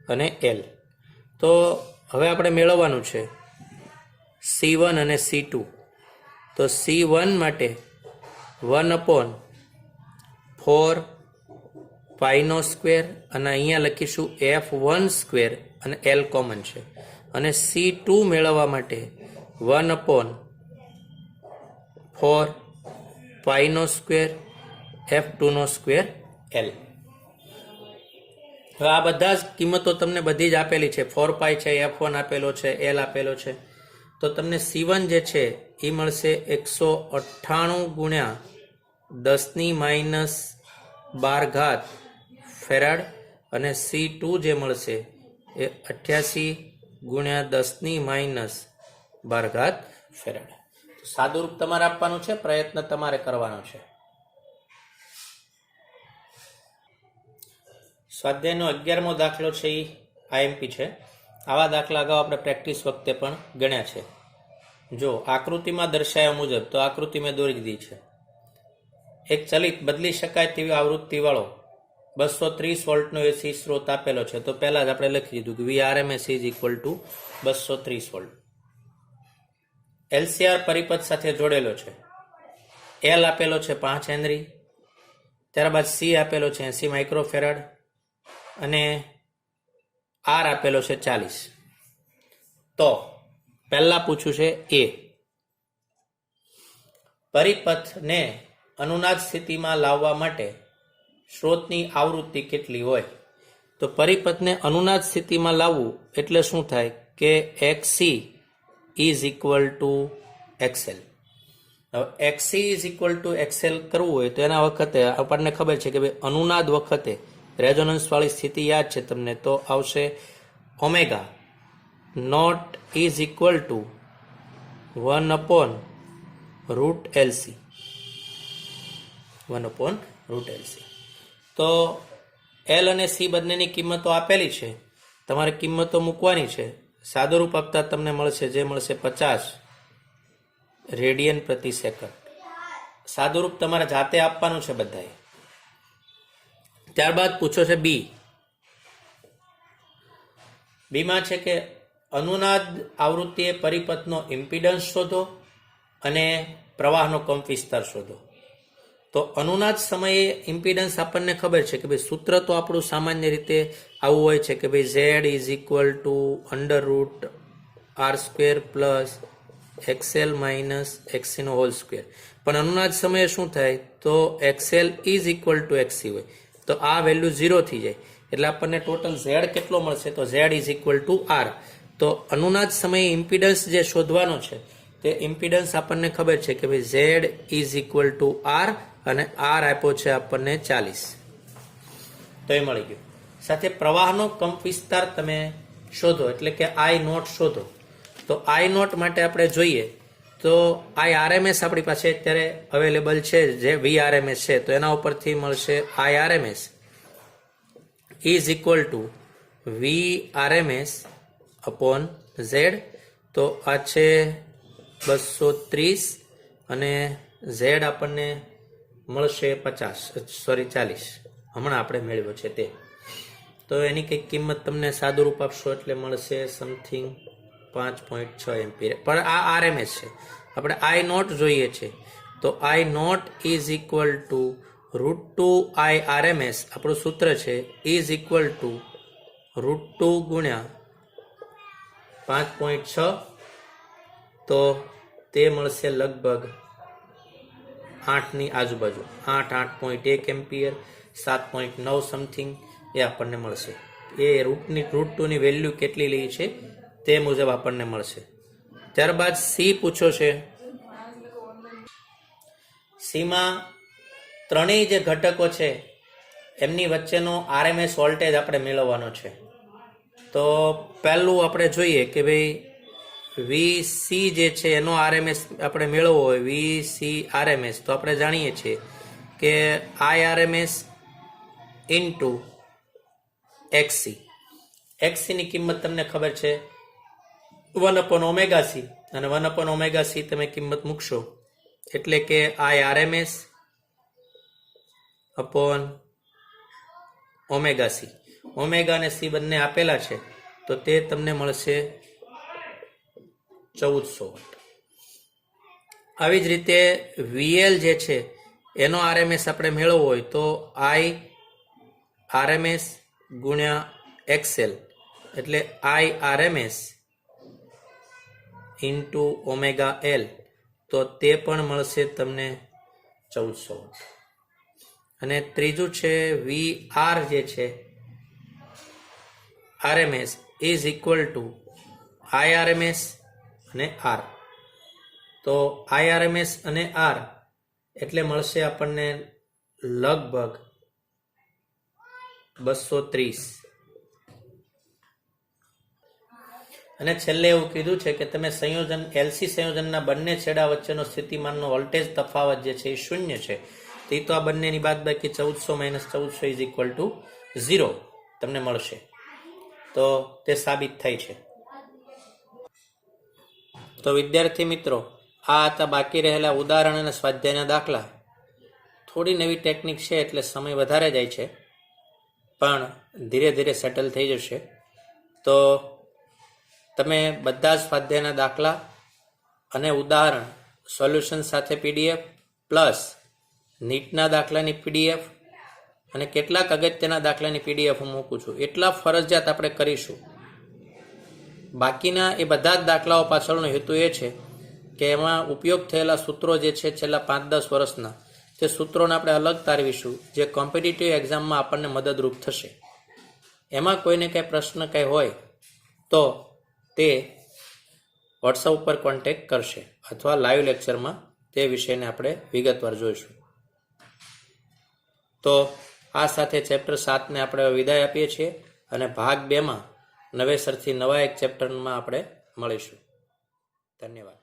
અને L. તો હવે આપણે મેળવવાનું છે C1 અને C2. તો તો C1 માટે 1/4 પાઈનો સ્ક્વેર અને અહીંયા લખીશું F1 સ્ક્વેર અને L કોમન છે. અને C2 મેળવવા માટે 1/4 પાઈનો સ્ક્વેર F2 નો સ્ક્વેર L. હવે આ બધા જ કિંમતો તમને બધી જ આપેલી છે. 4 પાઈ છે, F1 આપેલો છે, L આપેલો છે. તો તમને C1 જે છે એ મળશે 198 ગુણ્યા 10⁻12 ફેરાડ અને C2 જે મળશે એ 88 ગુણ્યા 10⁻12 ફેરાડ. સાદુરૂપ તમારે આપવાનું છે, પ્રયત્ન તમારે કરવાનો છે. સ્વાધ્યાયનો 11મો દાખલો છે એ IMP છે. આવા દાખલા અગાઉ આપણે પ્રેક્ટિસ વખતે પણ ગણ્યા છે. જો આકૃતિમાં દર્શાવ્યા મુજબ, તો આકૃતિ મેં દોરી દીધી છે. એક ચલિત બદલી શકાય તેવી આવૃત્તિવાળો 230 વોલ્ટનો એસી સ્ત્રોત આપેલો છે. તો પહેલા જ આપણે લખી દીધું કે VRMS is equal two 230 volt. LCR પરિપથ સાથે જોડેલો છે. L આપેલો છે 5 હેનરી, ત્યારબાદ C આપેલો છે 80 માઇક્રોફેરાડ અને R આપેલો છે 40. તો પહેલા પૂછ્યું છે પરિપથને અનુનાદ સ્થિતિમાં લાવવા માટે સ્ત્રોતની આવૃત્તિ કેટલી હોય. તો પરિપથને અનુનાદ સ્થિતિમાં લાવવું એટલે શું થાય કે XC is equal two XL. હવે XC is equal two XL કરવું હોય તો એના વખતે આપણને ખબર છે કે ભાઈ અનુનાદ વખતે રેઝોનન્સ વાળી સ્થિતિ યાદ છે તમને, તો આવશે omega not is equal to 1/√LC. 1/√LC. તો L અને C બંનેની કિંમતો આપેલી છે, તમારે કિંમતો મૂકવાની છે. સાદુરૂપ આપતા તમને મળશે જે મળશે 50 રેડિયન પ્રતિ સેકન્ડ. સાદુરૂપ તમારે જાતે આપવાનું છે બધાએ. ત્યારબાદ પૂછો છે બીમાં છે કે અનુનાદ આવૃત્તિએ પરિપથનો ઇમ્પિડન્સ શોધો અને પ્રવાહનો કંપ વિસ્તાર શોધો. તો અનુનાદ સમયે ઇમ્પિડન્સ આપણને ખબર છે કે ભાઈ સૂત્ર તો આપણું સામાન્ય રીતે આવું હોય છે કે ભાઈ Z is equal to √R² plus XL minus XC નો હોલ સ્ક્વેર. પણ અનુનાદ સમયે શું થાય તો XL is equal to XC હોય તો આ વેલ્યુ 0 થઈ જાય. એટલે આપણને ટોટલ Z કેટલો મળશે તો Z is equal two R. તો અનુનાદ સમયે ઇમ્પિડન્સ જે શોધવાનો છે તે ઇમ્પિડન્સ આપણને ખબર છે કે ભાઈ Z is equal two R અને R આપ્યો છે આપણને 40. તો એ મળી ગયું. સાથે પ્રવાહનો કંપ વિસ્તાર તમે શોધો એટલે કે I0 શોધો. તો I0 માટે આપણે જોઈએ તો IRMS આપણી પાસે અત્યારે અવેલેબલ છે જે VRMS છે, તો એના ઉપરથી મળશે IRMS is equal to VRMS upon Z. તો આ છે 230 અને Z આપણને મળશે 40. હમણાં આપણે મેળવ્યો છે તે. તો એની કંઈક કિંમત તમને સાદુરૂપ આપશો એટલે મળશે સમથિંગ 5.6 એમ્પિયર. પણ આ RMS છે, આપણે I0 જોઈએ છે. તો I0 is equal two √2I RMS આપણું સૂત્ર છે ઇઝ ઇક્વલ ટુ √2 ગુણ્યા 5.6. તો તે મળશે લગભગ 8ની આજુબાજુ, 8.1 એમ્પિયર, 7.9 સમથિંગ એ આપણને મળશે. એ √2ની વેલ્યુ કેટલી લઈ છે તે મુજબ આપણને મળશે. ત્યારબાદ C પૂછો છે. Cમાં ત્રણેય જે ઘટકો છે એમની વચ્ચેનો RMS વોલ્ટેજ આપણે મેળવવાનો છે. તો પહેલું આપણે જોઈએ કે ભાઈ VC જે છે એનો RMS આપણે મેળવવો હોય, VC RMS, તો આપણે જાણીએ છીએ કે IRMS ઇન્ટુ XC. XC ની કિંમત તમને ખબર છે 1/ωc અને 1/ωc તમે કિંમત મૂકશો એટલે કે IRMS અપોન ωc. ઓમેગા અને C બંને આપેલા છે તો તે તમને મળશે 1400 વોટ. આવી જ રીતે વીએલ જે છે એનો આરએમએસ આપણે મેળવવો હોય તો આઈ આરએમએસ ગુણ્યા એક્સએલ એટલે આઈ આરએમએસ ઇન્ટુ ઓમેગા એલ, તો તે પણ મળશે તમને 1400 વોટ. અને ત્રીજું છે વી આર જે છે RMS is equal to I RMS અને આર. તો આઈ આરએમએસ અને આર એટલે મળશે આપણને લગભગ 230. અને છેલ્લે એવું કીધું છે કે તમે સંયોજન એલસી સંયોજનના બંને છેડા વચ્ચેનો સ્થિતિમાનનો વોલ્ટેજ તફાવત જે છે એ શૂન્ય છે. તે તો આ બંનેની બાદબાકી 1400 - 1400 ઇઝ ઇક્વલ ટુ 0 તમને મળશે. તો તે સાબિત થાય છે. તો વિદ્યાર્થી મિત્રો, આ હતા બાકી રહેલા ઉદાહરણ અને સ્વાધ્યાયના દાખલા. થોડી નવી ટેકનિક છે એટલે સમય વધારે જાય છે, પણ ધીરે ધીરે સેટલ થઈ જશે. તો તમે બધા જ સ્વાધ્યાયના દાખલા અને ઉદાહરણ સોલ્યુશન સાથે પીડીએફ પ્લસ નીટના દાખલાની પીડીએફ અને કેટલાક અગત્યના દાખલાની પીડીએફ હું મૂકું છું. એટલા ફરજિયાત આપણે કરીશું. બાકીના એ બધા જ દાખલાઓ પાછળનો હેતુ એ છે કે એમાં ઉપયોગ થયેલા સૂત્રો જે છે છેલ્લા 5-10 વર્ષના, તે સૂત્રોને આપણે અલગ તારવીશું, જે કોમ્પિટિટિવ એક્ઝામમાં આપણને મદદરૂપ થશે. એમાં કોઈને કંઈ પ્રશ્ન કંઈ હોય તો તે વોટ્સઅપ ઉપર કોન્ટેક્ટ કરશે અથવા લાઈવ લેક્ચરમાં તે વિષયને આપણે વિગતવાર જોઈશું. તો આ સાથે ચેપ્ટર 7ને આપણે વિદાય આપીએ છીએ અને ભાગ 2માં નવેસરથી નવા એક ચેપ્ટરમાં આપણે મળીશું. ધન્યવાદ.